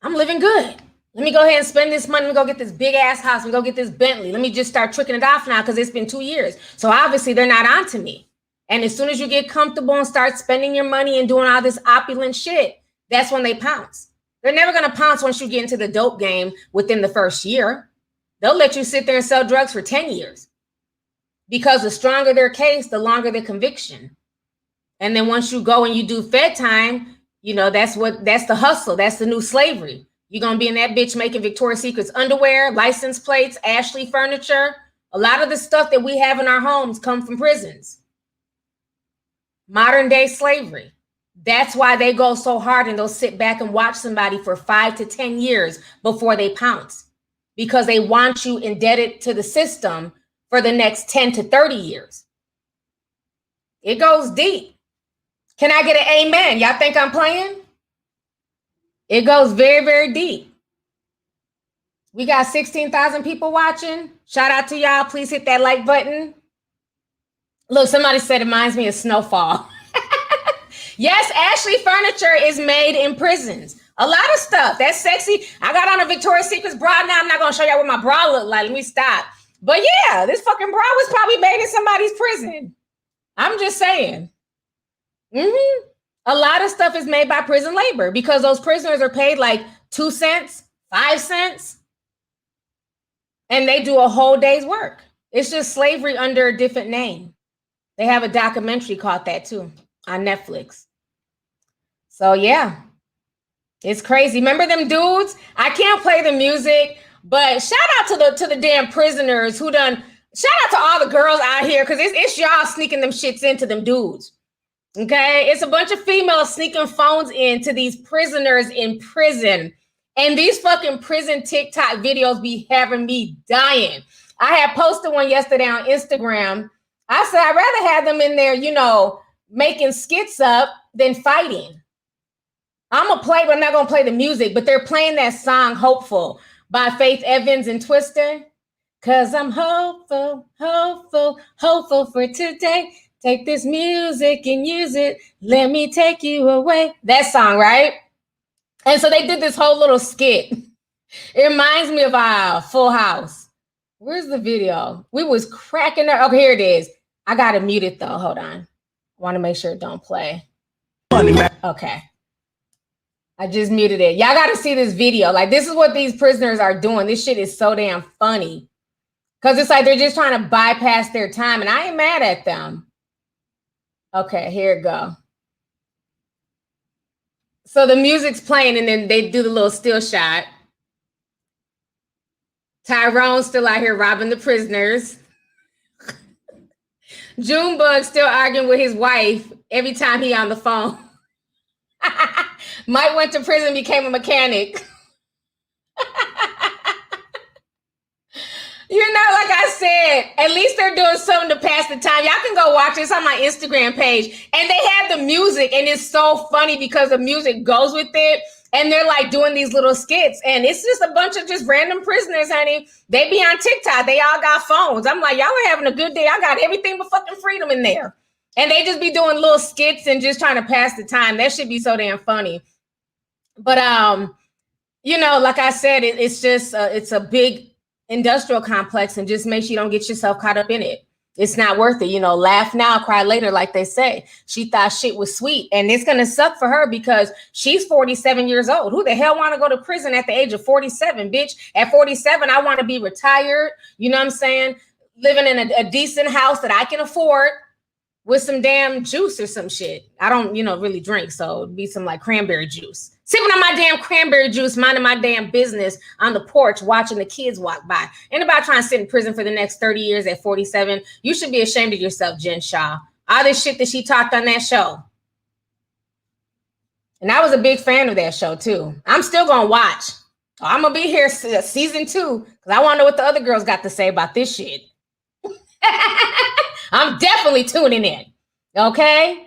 S2: I'm living good. Let me go ahead and spend this money. Let me go get this big ass house. Let me go get this Bentley. Let me just start tricking it off now because it's been 2 years. So obviously they're not onto me. And as soon as you get comfortable and start spending your money and doing all this opulent shit, that's when they pounce. They're never going to pounce once you get into the dope game within the first year. They'll let you sit there and sell drugs for 10 years because the stronger their case, the longer the conviction. And then once you go and you do Fed time, you know, that's the hustle. That's the new slavery. You're going to be in that bitch making Victoria's Secret's underwear, license plates, Ashley furniture. A lot of the stuff that we have in our homes come from prisons. Modern day slavery. That's why they go so hard and they'll sit back and watch somebody for 5 to 10 years before they pounce, because they want you indebted to the system for the next 10 to 30 years. It goes deep. Can I get an amen? Y'all think I'm playing? It goes very, very deep. We got 16,000 people watching. Shout out to y'all. Please hit that like button. Look, somebody said it reminds me of Snowfall. Yes, Ashley furniture is made in prisons. A lot of stuff. That's sexy. I got on a Victoria's Secret's bra now. I'm not going to show y'all what my bra look like. Let me stop. But yeah, this fucking bra was probably made in somebody's prison. I'm just saying. A lot of stuff is made by prison labor because those prisoners are paid like 2 cents, 5 cents. And they do a whole day's work. It's just slavery under a different name. They have a documentary called that too on Netflix. So yeah, it's crazy. Remember them dudes? I can't play the music, but shout out to the damn prisoners who done. Shout out to all the girls out here because it's y'all sneaking them shits into them dudes. Okay, it's a bunch of females sneaking phones into these prisoners in prison. And these fucking prison TikTok videos be having me dying. I had posted one yesterday on Instagram. I said, I'd rather have them in there, you know, making skits up than fighting. I'm going to play, but I'm not going to play the music. But they're playing that song, Hopeful, by Faith Evans and Twister. Because I'm hopeful, hopeful, hopeful for today. Take this music and use it. Let me take you away. That song, right? And so they did this whole little skit. It reminds me of Full House. Where's the video? We was cracking up. Okay, here it is. I got to mute it though. Hold on. I want to make sure it don't play. Okay. I just muted it. Y'all got to see this video. Like, this is what these prisoners are doing. This shit is so damn funny. Because it's like they're just trying to bypass their time. And I ain't mad at them. Okay, here it go. So the music's playing and then they do the little still shot. Tyrone's still out here robbing the prisoners. Junebug's still arguing with his wife every time he on the phone. Mike went to prison, became a mechanic. You know, like I said, at least they're doing something to pass the time. Y'all can go watch this on my Instagram page. And they have the music, and it's so funny because the music goes with it. And they're like doing these little skits. And it's just a bunch of just random prisoners, honey. They be on TikTok. They all got phones. I'm like, y'all are having a good day. I got everything but fucking freedom in there. And they just be doing little skits and just trying to pass the time. That should be so damn funny. But, you know, like I said, it's just, it's a big industrial complex, and just make sure you don't get yourself caught up in it. It's not worth it. You know, laugh now, cry later, like they say. She thought shit was sweet, and it's going to suck for her because she's 47 years old. Who the hell want to go to prison at the age of 47, bitch? At 47, I want to be retired. You know what I'm saying? Living in a decent house that I can afford with some damn juice or some shit. I don't, you know, really drink, so it'd be some like cranberry juice. Sipping on my damn cranberry juice, minding my damn business on the porch, watching the kids walk by. Anybody trying to sit in prison for the next 30 years at 47, you should be ashamed of yourself, Jen Shah. All this shit that she talked on that show. And I was a big fan of that show, too. I'm still going to watch. I'm going to be here season 2 because I want to know what the other girls got to say about this shit. I'm definitely tuning in. Okay?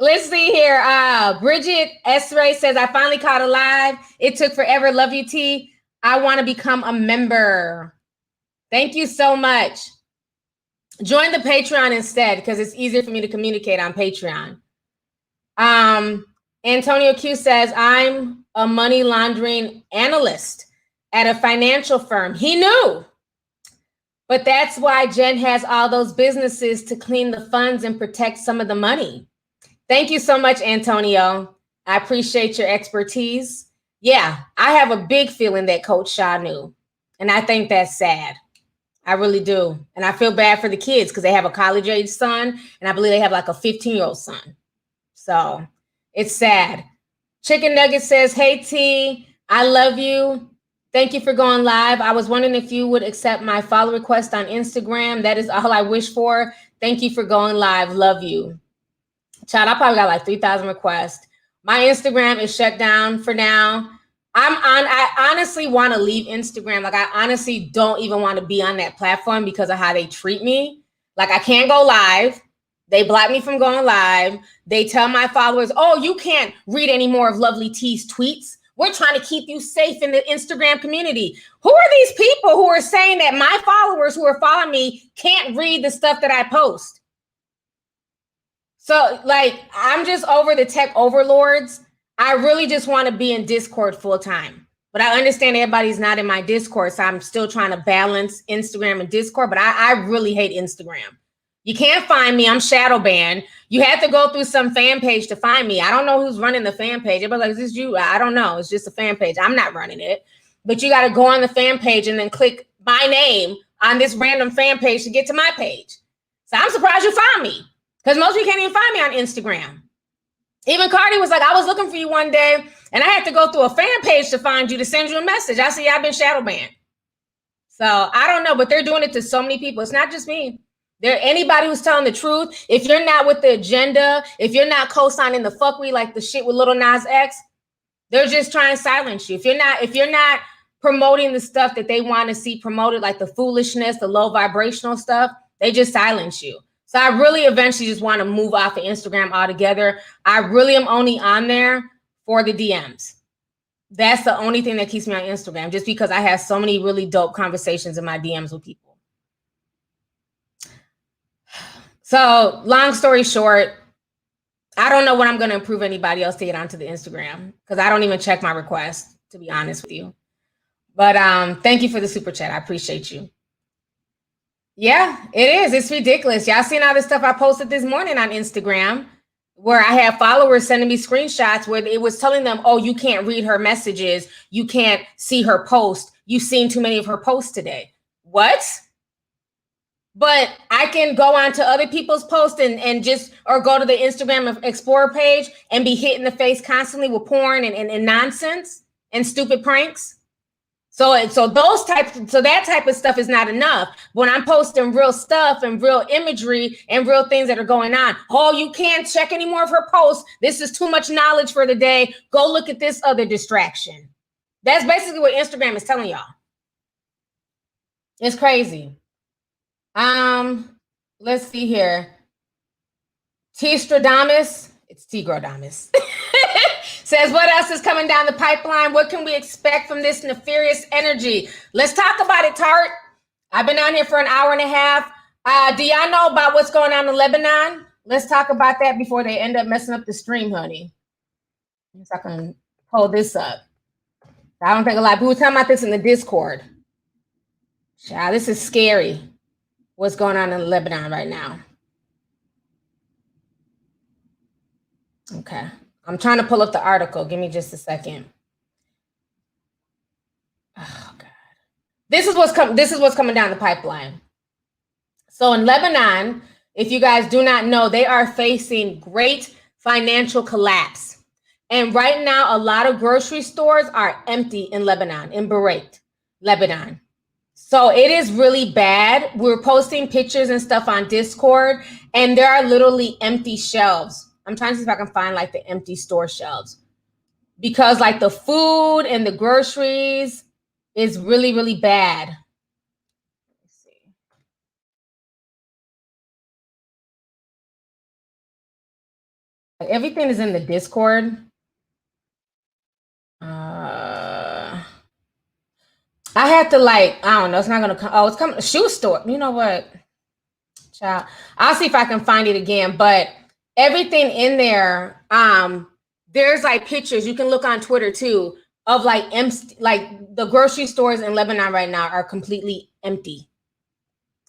S2: Let's see here. Bridget S-Ray says, I finally caught a live. It took forever. Love you, T. I want to become a member. Thank you so much. Join the Patreon instead because it's easier for me to communicate on Patreon. Antonio Q says, I'm a money laundering analyst at a financial firm. He knew. But that's why Jen has all those businesses to clean the funds and protect some of the money. Thank you so much, Antonio. I appreciate your expertise. Yeah, I have a big feeling that Coach Shah knew. And I think that's sad. I really do. And I feel bad for the kids because they have a college age son. And I believe they have like a 15-year-old son. So it's sad. Chicken Nugget says, hey, T, I love you. Thank you for going live. I was wondering if you would accept my follow request on Instagram. That is all I wish for. Thank you for going live. Love you. Child, I probably got like 3,000 requests. My Instagram is shut down for now. I honestly want to leave Instagram. Like, I honestly don't even want to be on that platform because of how they treat me. Like, I can't go live. They block me from going live. They tell my followers, oh, you can't read any more of Lovely's tweets. We're trying to keep you safe in the Instagram community. Who are these people who are saying that my followers who are following me can't read the stuff that I post? So, like, I'm just over the tech overlords. I really just want to be in Discord full time. But I understand everybody's not in my Discord, so I'm still trying to balance Instagram and Discord. But I really hate Instagram. You can't find me. I'm shadow banned. You have to go through some fan page to find me. I don't know who's running the fan page. Everybody's like, is this you? I don't know. It's just a fan page. I'm not running it. But you got to go on the fan page and then click my name on this random fan page to get to my page. So I'm surprised you found me because most of you can't even find me on Instagram. Even Cardi was like, I was looking for you one day and I had to go through a fan page to find you to send you a message. I see I've been shadow banned. So I don't know, but they're doing it to so many people. It's not just me. Anybody who's telling the truth, if you're not with the agenda, if you're not co-signing the fuckery like the shit with Lil Nas X, they're just trying to silence you. If you're not promoting the stuff that they want to see promoted, like the foolishness, the low vibrational stuff, they just silence you. So I really eventually just want to move off of Instagram altogether. I really am only on there for the DMs. That's the only thing that keeps me on Instagram, just because I have so many really dope conversations in my DMs with people. So long story short, I don't know when I'm going to approve anybody else to get onto the Instagram because I don't even check my requests, to be honest with you. But thank you for the super chat. I appreciate you. Yeah, it is. It's ridiculous. Y'all seen all the stuff I posted this morning on Instagram where I have followers sending me screenshots where it was telling them, oh, you can't read her messages. You can't see her post. You've seen too many of her posts today. What? But I can go on to other people's posts and just, or go to the Instagram Explorer page and be hit in the face constantly with porn and nonsense and stupid pranks. So that type of stuff is not enough. When I'm posting real stuff and real imagery and real things that are going on, oh, you can't check any more of her posts. This is too much knowledge for the day. Go look at this other distraction. That's basically what Instagram is telling y'all. It's crazy. Let's see here. T-Stradamus, it's T-Grodamus, says, what else is coming down the pipeline? What can we expect from this nefarious energy? Let's talk about it, Tart. I've been on here for an hour and a half. Do y'all know about what's going on in Lebanon? Let's talk about that before they end up messing up the stream, honey. So I can pull this up. I don't think a lot of people talking about this in the Discord. Child, this is scary. What's going on in Lebanon right now? Okay, I'm trying to pull up the article. Give me just a second. Oh God, this is what's coming down the pipeline. So in Lebanon, if you guys do not know, they are facing great financial collapse, and right now a lot of grocery stores are empty in Lebanon, in Beirut, Lebanon. So it is really bad. We're posting pictures and stuff on Discord, and there are literally empty shelves. I'm trying to see if I can find like the empty store shelves because like the food and the groceries is really, really bad. Let's see. Everything is in the Discord. I have to I don't know. It's not going to come. Oh, it's coming. Shoe store. You know what? Child. I'll see if I can find it again. But everything in there, there's like pictures. You can look on Twitter too of like the grocery stores in Lebanon right now are completely empty.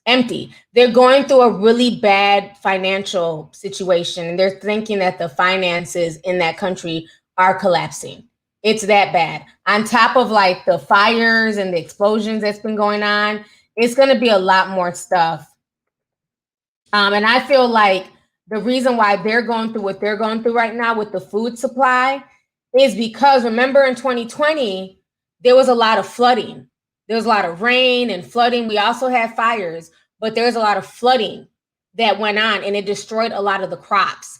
S2: Empty. They're going through a really bad financial situation. And they're thinking that the finances in that country are collapsing. It's that bad. On top of like the fires and the explosions that's been going on, it's going to be a lot more stuff. And I feel like the reason why they're going through what they're going through right now with the food supply is because, remember, in 2020, there was a lot of flooding. There was a lot of rain and flooding. We also had fires, but there was a lot of flooding that went on, and it destroyed a lot of the crops.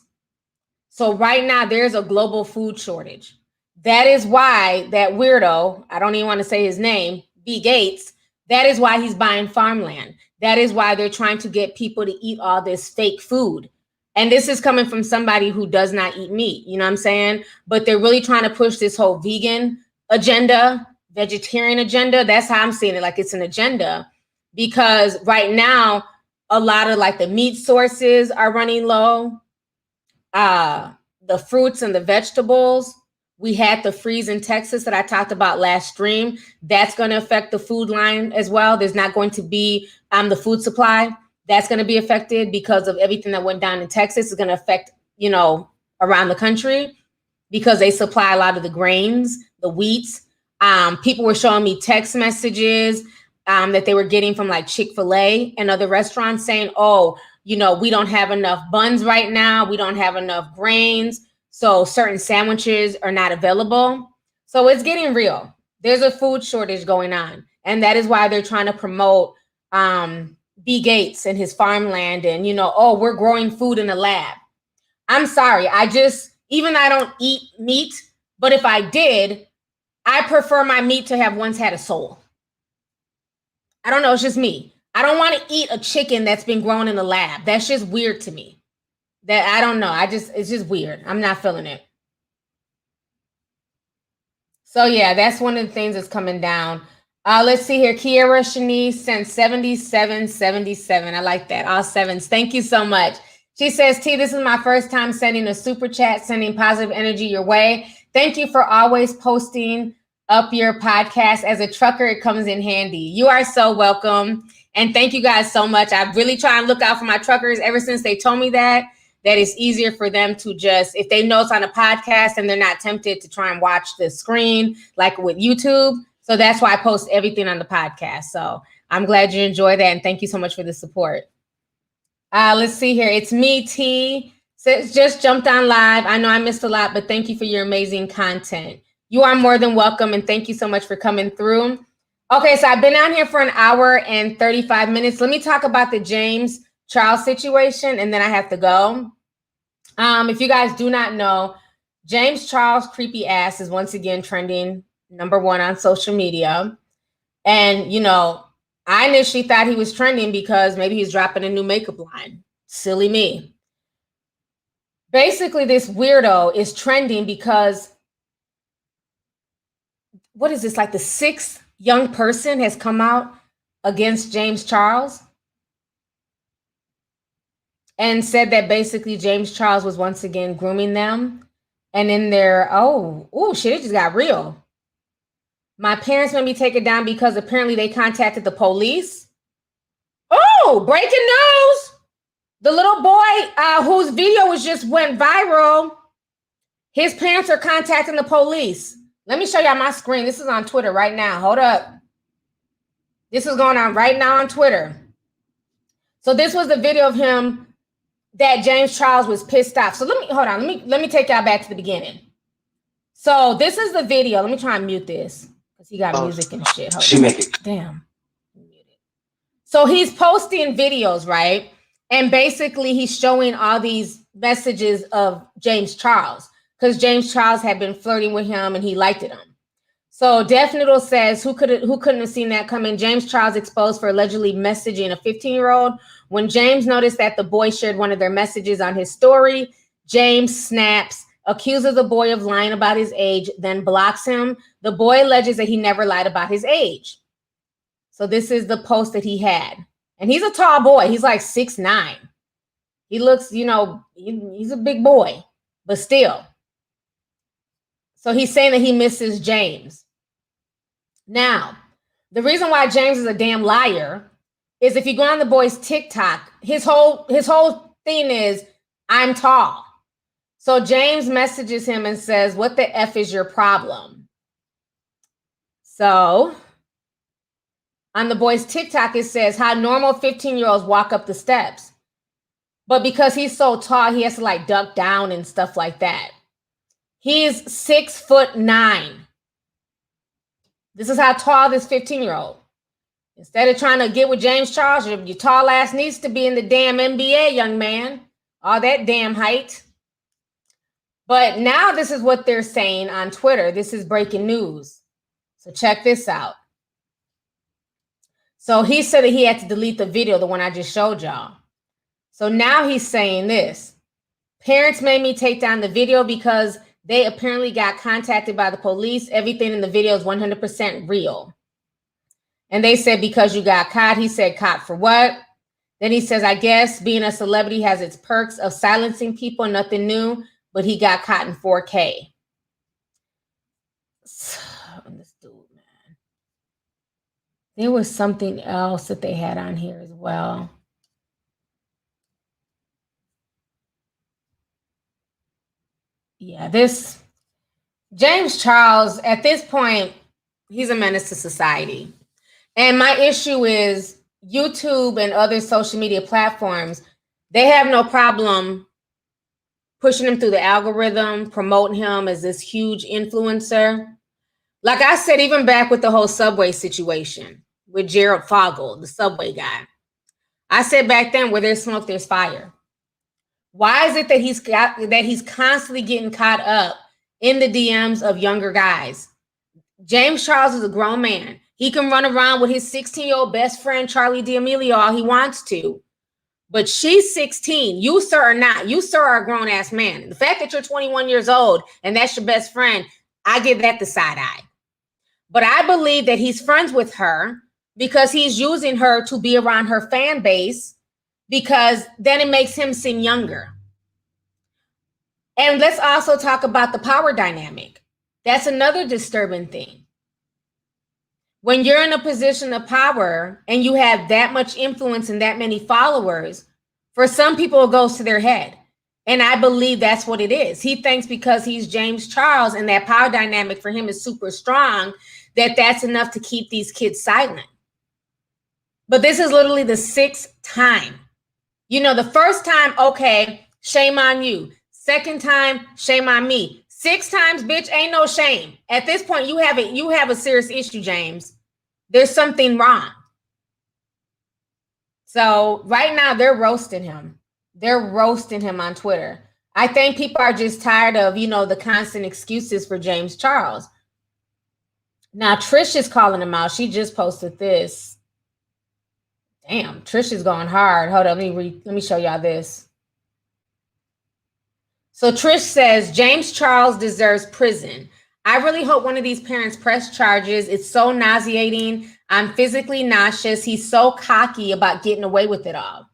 S2: So right now, there's a global food shortage. That is why that weirdo, I don't even want to say his name, B. Gates, that is why he's buying farmland. That is why they're trying to get people to eat all this fake food. And this is coming from somebody who does not eat meat, you know what I'm saying? But they're really trying to push this whole vegan agenda, vegetarian agenda. That's how I'm seeing it, like it's an agenda. Because right now, a lot of like the meat sources are running low. The fruits and the vegetables. We had the freeze in Texas that I talked about last stream. That's going to affect the food line as well. There's not going to be the food supply. That's going to be affected because of everything that went down in Texas. Is going to affect, you know, around the country because they supply a lot of the grains, the wheats. People were showing me text messages that they were getting from like Chick-fil-A and other restaurants saying, oh, you know, we don't have enough buns right now. We don't have enough grains. So certain sandwiches are not available. So it's getting real. There's a food shortage going on. And that is why they're trying to promote B. Gates and his farmland and, you know, oh, we're growing food in the lab. I'm sorry. Even though I don't eat meat, but if I did, I prefer my meat to have once had a soul. I don't know. It's just me. I don't want to eat a chicken that's been grown in the lab. That's just weird to me. That I don't know. It's just weird. I'm not feeling it. So yeah, that's one of the things that's coming down. Let's see here. Kiara Shanice sent 7777. I like that. All sevens. Thank you so much. She says, T, this is my first time sending a super chat, sending positive energy your way. Thank you for always posting up your podcast. As a trucker, it comes in handy. You are so welcome. And thank you guys so much. I really try and look out for my truckers ever since they told me that it's easier for them to just, if they know it's on a podcast and they're not tempted to try and watch the screen like with YouTube. So that's why I post everything on the podcast. So I'm glad you enjoy that. And thank you so much for the support. Let's see here. It's me, T. Says, just jumped on live. I know I missed a lot, but thank you for your amazing content. You are more than welcome. And thank you so much for coming through. Okay, so I've been on here for an hour and 35 minutes. Let me talk about the James Charles situation, and then I have to go. If you guys do not know, James Charles' creepy ass is once again trending #1 on social media. And, you know, I initially thought he was trending because maybe he's dropping a new makeup line. Silly me. Basically, this weirdo is trending because, what is this, like the 6th young person has come out against James Charles and said that basically James Charles was once again grooming them. And in their, oh shit, it just got real. My parents made me take it down because apparently they contacted the police. Oh, breaking news. The little boy whose video just went viral, his parents are contacting the police. Let me show y'all my screen. This is on Twitter right now. Hold up. This is going on right now on Twitter. So this was the video of him that James Charles was pissed off. So let me take y'all back to the beginning. So this is the video. Let me try and mute this because he got music and shit. Damn. So he's posting videos, right? And basically he's showing all these messages of James Charles because James Charles had been flirting with him and he liked him. So Def Noodle says, who couldn't have seen that coming? James Charles exposed for allegedly messaging a 15-year-old. When James noticed that the boy shared one of their messages on his story, James snaps, accuses the boy of lying about his age, then blocks him. The boy alleges that he never lied about his age. So this is the post that he had. And he's a tall boy. He's like 6'9". He looks, you know, he's a big boy, but still. So he's saying that he misses James. Now, the reason why James is a damn liar is if you go on the boy's TikTok, his whole thing is, I'm tall. So James messages him and says, "What the F is your problem?" So on the boy's TikTok, it says how normal 15-year-olds walk up the steps. But because he's so tall, he has to like duck down and stuff like that. He's 6'9". This is how tall this 15-year-old. Instead of trying to get with James Charles, your tall ass needs to be in the damn NBA, young man. All that damn height. But now this is what they're saying on Twitter. This is breaking news. So check this out. So he said that he had to delete the video, the one I just showed y'all. So now he's saying this. Parents made me take down the video because they apparently got contacted by the police. Everything in the video is 100% real. And they said, because you got caught. He said, caught for what? Then he says, I guess being a celebrity has its perks of silencing people, nothing new, but he got caught in 4K. This dude, man. There was something else that they had on here as well. Yeah, this James Charles, at this point, he's a menace to society. And my issue is YouTube and other social media platforms, they have no problem pushing him through the algorithm, promoting him as this huge influencer. Like I said, even back with the whole Subway situation with Gerald Fogel, the Subway guy. I said back then, where there's smoke, there's fire. Why is it that he's constantly getting caught up in the DMs of younger guys? James Charles is a grown man. He can run around with his 16-year-old best friend, Charlie D'Amelio, all he wants to. But she's 16. You, sir, are not. You, sir, are a grown-ass man. The fact that you're 21 years old and that's your best friend, I give that the side eye. But I believe that he's friends with her because he's using her to be around her fan base, because then it makes him seem younger. And let's also talk about the power dynamic. That's another disturbing thing. When you're in a position of power and you have that much influence and that many followers, for some people it goes to their head. And I believe that's what it is. He thinks because he's James Charles and that power dynamic for him is super strong, that that's enough to keep these kids silent. But this is literally the 6th time. You know, the first time, okay, shame on you. Second time, shame on me. 6 times, bitch, ain't no shame. At this point, you have a serious issue, James. There's something wrong. So right now, they're roasting him. They're roasting him on Twitter. I think people are just tired of, you know, the constant excuses for James Charles. Now, Trish is calling him out. She just posted this. Damn, Trish is going hard. Hold on, let me show y'all this. So Trish says, James Charles deserves prison. I really hope one of these parents press charges. It's so nauseating. I'm physically nauseous. He's so cocky about getting away with it all.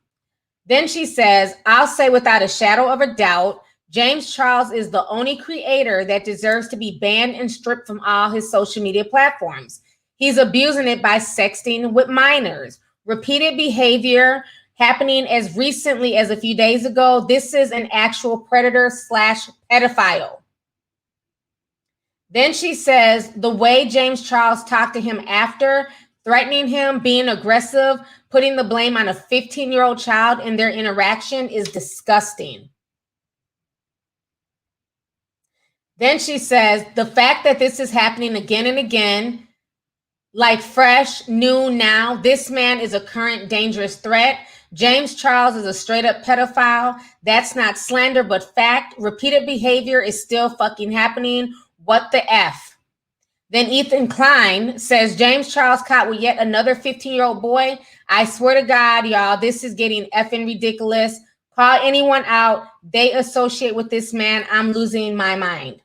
S2: Then she says, I'll say without a shadow of a doubt, James Charles is the only creator that deserves to be banned and stripped from all his social media platforms. He's abusing it by sexting with minors. Repeated behavior happening as recently as a few days ago. This is an actual predator/pedophile. Then she says the way James Charles talked to him after, threatening him, being aggressive, putting the blame on a 15-year-old child in their interaction is disgusting. Then she says the fact that this is happening again and again, like fresh, new now, this man is a current dangerous threat. James Charles is a straight up pedophile. That's not slander, but fact. Repeated behavior is still fucking happening. What the F? Then Ethan Klein says, James Charles caught with yet another 15-year-old boy. I swear to God, y'all, this is getting effing ridiculous. Call anyone out. They associate with this man. I'm losing my mind.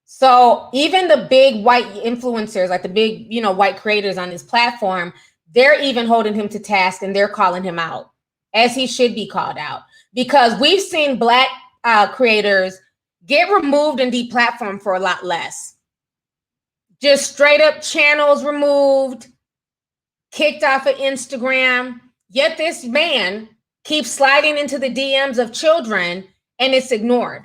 S2: So even the big white influencers, like the big, white creators on this platform, they're even holding him to task and they're calling him out, as he should be called out. Because we've seen Black creators get removed and deplatformed for a lot less. Just straight up channels removed, kicked off of Instagram. Yet this man keeps sliding into the DMs of children and it's ignored.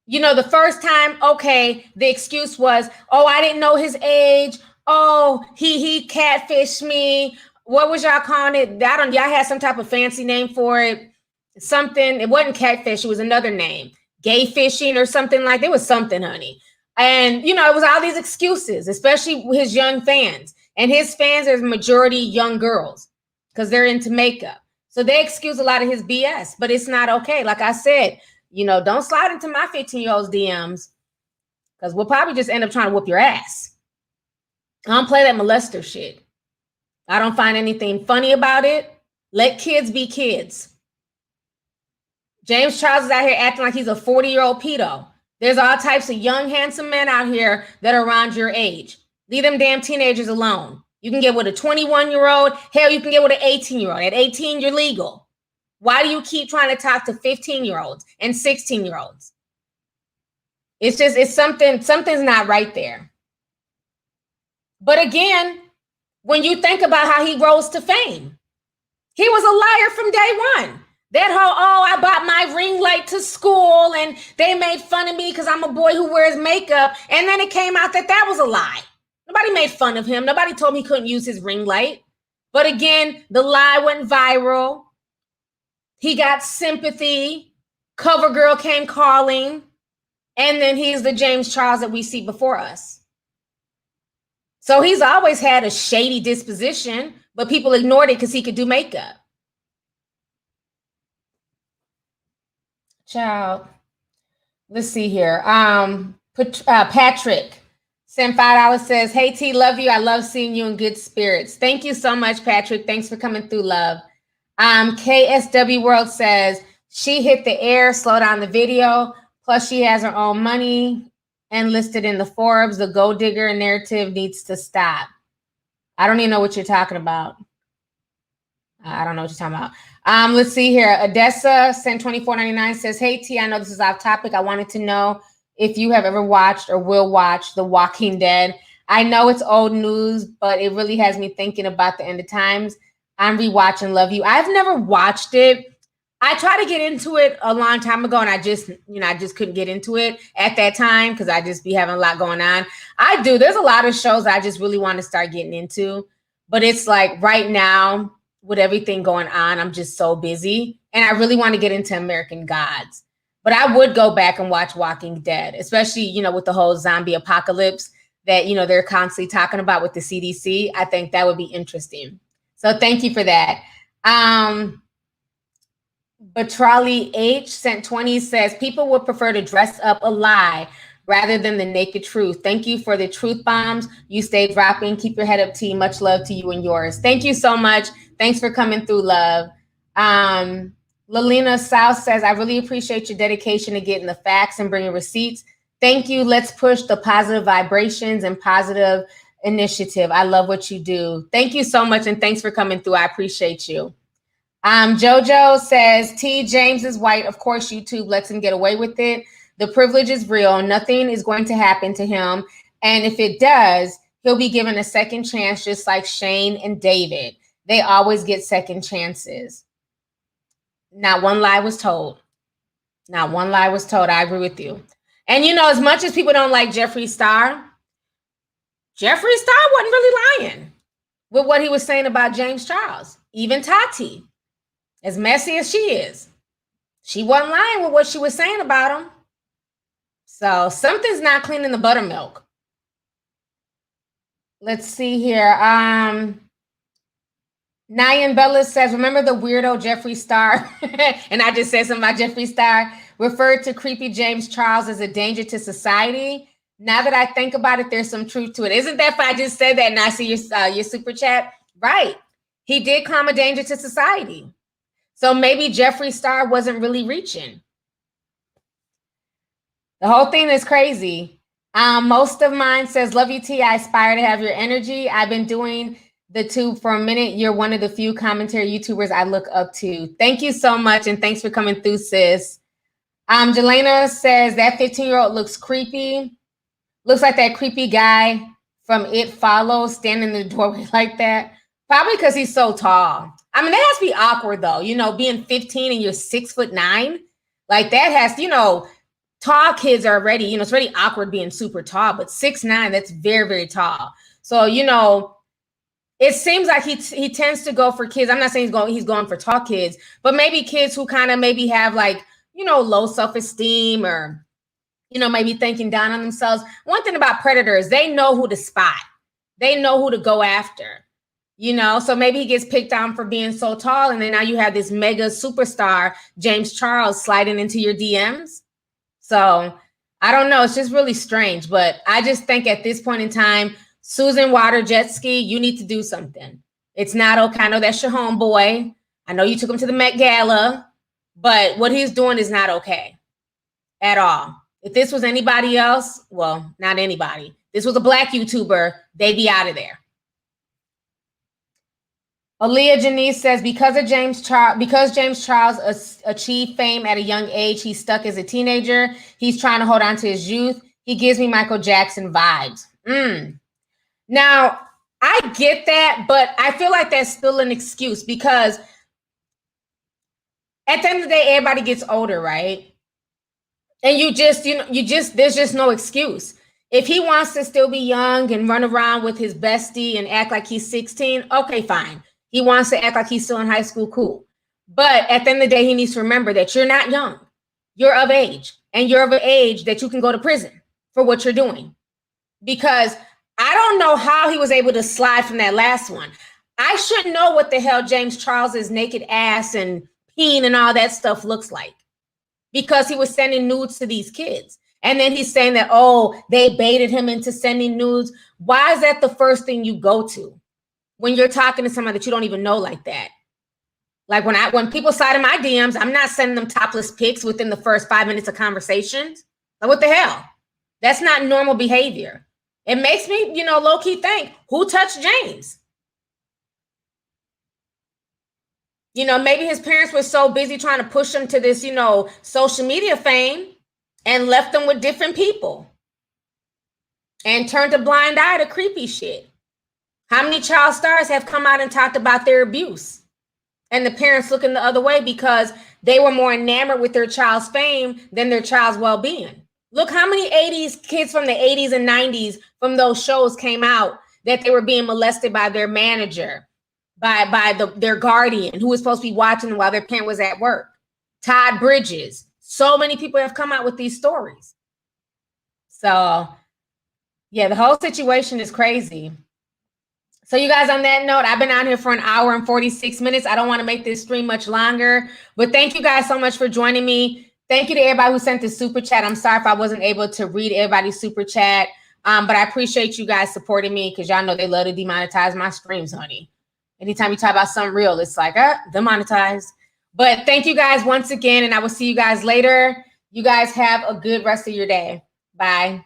S2: You know, the first time, okay, the excuse was, oh, I didn't know his age. Oh, he catfished me. What was y'all calling it? Y'all had some type of fancy name for it. Something, it wasn't catfish, it was another name. Gay fishing or something like that. It was something, honey. And, you know, it was all these excuses, especially his young fans. And his fans are majority young girls because they're into makeup. So they excuse a lot of his BS, but it's not okay. Like I said, you know, don't slide into my 15-year-old's DMs because we'll probably just end up trying to whoop your ass. I don't play that molester shit. I don't find anything funny about it. Let kids be kids. James Charles is out here acting like he's a 40-year-old pedo. There's all types of young, handsome men out here that are around your age. Leave them damn teenagers alone. You can get with a 21-year-old. Hell, you can get with an 18-year-old. At 18, you're legal. Why do you keep trying to talk to 15-year-olds and 16-year-olds? It's something's not right there. But again, when you think about how he rose to fame, he was a liar from day one. That whole, oh, I bought my ring light to school and they made fun of me because I'm a boy who wears makeup. And then it came out that was a lie. Nobody made fun of him. Nobody told him he couldn't use his ring light. But again, the lie went viral. He got sympathy. CoverGirl came calling. And then he's the James Charles that we see before us. So he's always had a shady disposition, but people ignored it because he could do makeup. Child, let's see here. Patrick sent $5, says, hey T, love you. I love seeing you in good spirits. Thank you so much, Patrick. Thanks for coming through, love. KSW World says, she hit the air, slow down the video. Plus she has her own money and listed in the Forbes. The gold digger narrative needs to stop. I don't even know what you're talking about. I don't know what you're talking about. Let's see here. Odessa sent $24.99, says, hey T, I know this is off topic. I wanted to know if you have ever watched or will watch The Walking Dead. I know it's old news, but it really has me thinking about the end of times. I'm rewatching Love You. I've never watched it. I tried to get into it a long time ago, and I just couldn't get into it at that time because I just be having a lot going on. There's a lot of shows I just really want to start getting into, but it's like right now with everything going on, I'm just so busy, and I really want to get into American Gods. But I would go back and watch Walking Dead, especially, you know, with the whole zombie apocalypse that, you know, they're constantly talking about with the CDC. I think that would be interesting. So thank you for that. Batrali H sent 20, says, people would prefer to dress up a lie rather than the naked truth. Thank you for the truth bombs. You stay dropping. Keep your head up, T. Much love to you and yours. Thank you so much. Thanks for coming through, love. Lalina South says, I really appreciate your dedication to getting the facts and bringing receipts. Thank you. Let's push the positive vibrations and positive initiative. I love what you do. Thank you so much. And thanks for coming through. I appreciate you. Jojo says, T, James is white. Of course, YouTube lets him get away with it. The privilege is real. Nothing is going to happen to him. And if it does, he'll be given a second chance, just like Shane and David. They always get second chances. Not one lie was told. Not one lie was told. I agree with you. And, you know, as much as people don't like Jeffree Star wasn't really lying with what he was saying about James Charles. Even Tati, as messy as she is, she wasn't lying with what she was saying about him. So something's not clean in the buttermilk. Let's see here. Nyan Bella says, remember the weirdo Jeffree Star? And I just said something about Jeffree Star. Referred to creepy James Charles as a danger to society. Now that I think about it, there's some truth to it. Isn't that if I just said that and I see your super chat? Right. He did call him a danger to society. So maybe Jeffree Star wasn't really reaching. The whole thing is crazy. Most of mine says, love you, T. I aspire to have your energy. I've been doing the tube for a minute. You're one of the few commentary YouTubers I look up to. Thank you so much. And thanks for coming through, sis. Jelena says that 15-year-old looks creepy. Looks like that creepy guy from It Follows standing in the doorway like that. Probably because he's so tall. I mean, that has to be awkward though, you know, being 15 and you're 6'9", like that has, you know, tall kids are already, you know, it's already awkward being super tall, but 6'9", that's very, very tall. So, you know, it seems like he tends to go for kids. I'm not saying he's going for tall kids, but maybe kids who kind of maybe have like, you know, low self-esteem or, you know, maybe thinking down on themselves. One thing about predators, they know who to spot. They know who to go after. You know, so maybe he gets picked on for being so tall, and then now you have this mega superstar, James Charles, sliding into your DMs. So I don't know. It's just really strange. But I just think at this point in time, Susan Water Jet Ski, you need to do something. It's not okay. I know that's your homeboy. I know you took him to the Met Gala, but what he's doing is not okay at all. If this was anybody else, well, not anybody. This was a Black YouTuber, they'd be out of there. Aaliyah Janice says, because James Charles achieved fame at a young age, he's stuck as a teenager. He's trying to hold on to his youth. He gives me Michael Jackson vibes. Now, I get that, but I feel like that's still an excuse because at the end of the day, everybody gets older, right? And there's just no excuse. If he wants to still be young and run around with his bestie and act like he's 16, okay, fine. He wants to act like he's still in high school, cool. But at the end of the day, he needs to remember that you're not young. You're of age. And you're of an age that you can go to prison for what you're doing. Because I don't know how he was able to slide from that last one. I should know what the hell James Charles's naked ass and peen and all that stuff looks like. Because he was sending nudes to these kids. And then he's saying that, oh, they baited him into sending nudes. Why is that the first thing you go to when you're talking to somebody that you don't even know like that? Like when people slide in my DMs, I'm not sending them topless pics within the first 5 minutes of conversations. Like, what the hell? That's not normal behavior. It makes me, you know, low-key think, who touched James? You know, maybe his parents were so busy trying to push him to this, you know, social media fame and left them with different people and turned a blind eye to creepy shit. How many child stars have come out and talked about their abuse and the parents looking the other way because they were more enamored with their child's fame than their child's well-being? Look how many 80s kids from the 80s and 90s from those shows came out that they were being molested by their manager, by their guardian who was supposed to be watching them while their parent was at work. Todd Bridges. So many people have come out with these stories. So, yeah, the whole situation is crazy. So you guys, on that note, I've been out here for 1 hour and 46 minutes. I don't want to make this stream much longer, but thank you guys so much for joining me. Thank you to everybody who sent the super chat. I'm sorry if I wasn't able to read everybody's super chat, but I appreciate you guys supporting me because y'all know they love to demonetize my streams, honey. Anytime you talk about something real, it's like, demonetized. But thank you guys once again, and I will see you guys later. You guys have a good rest of your day. Bye.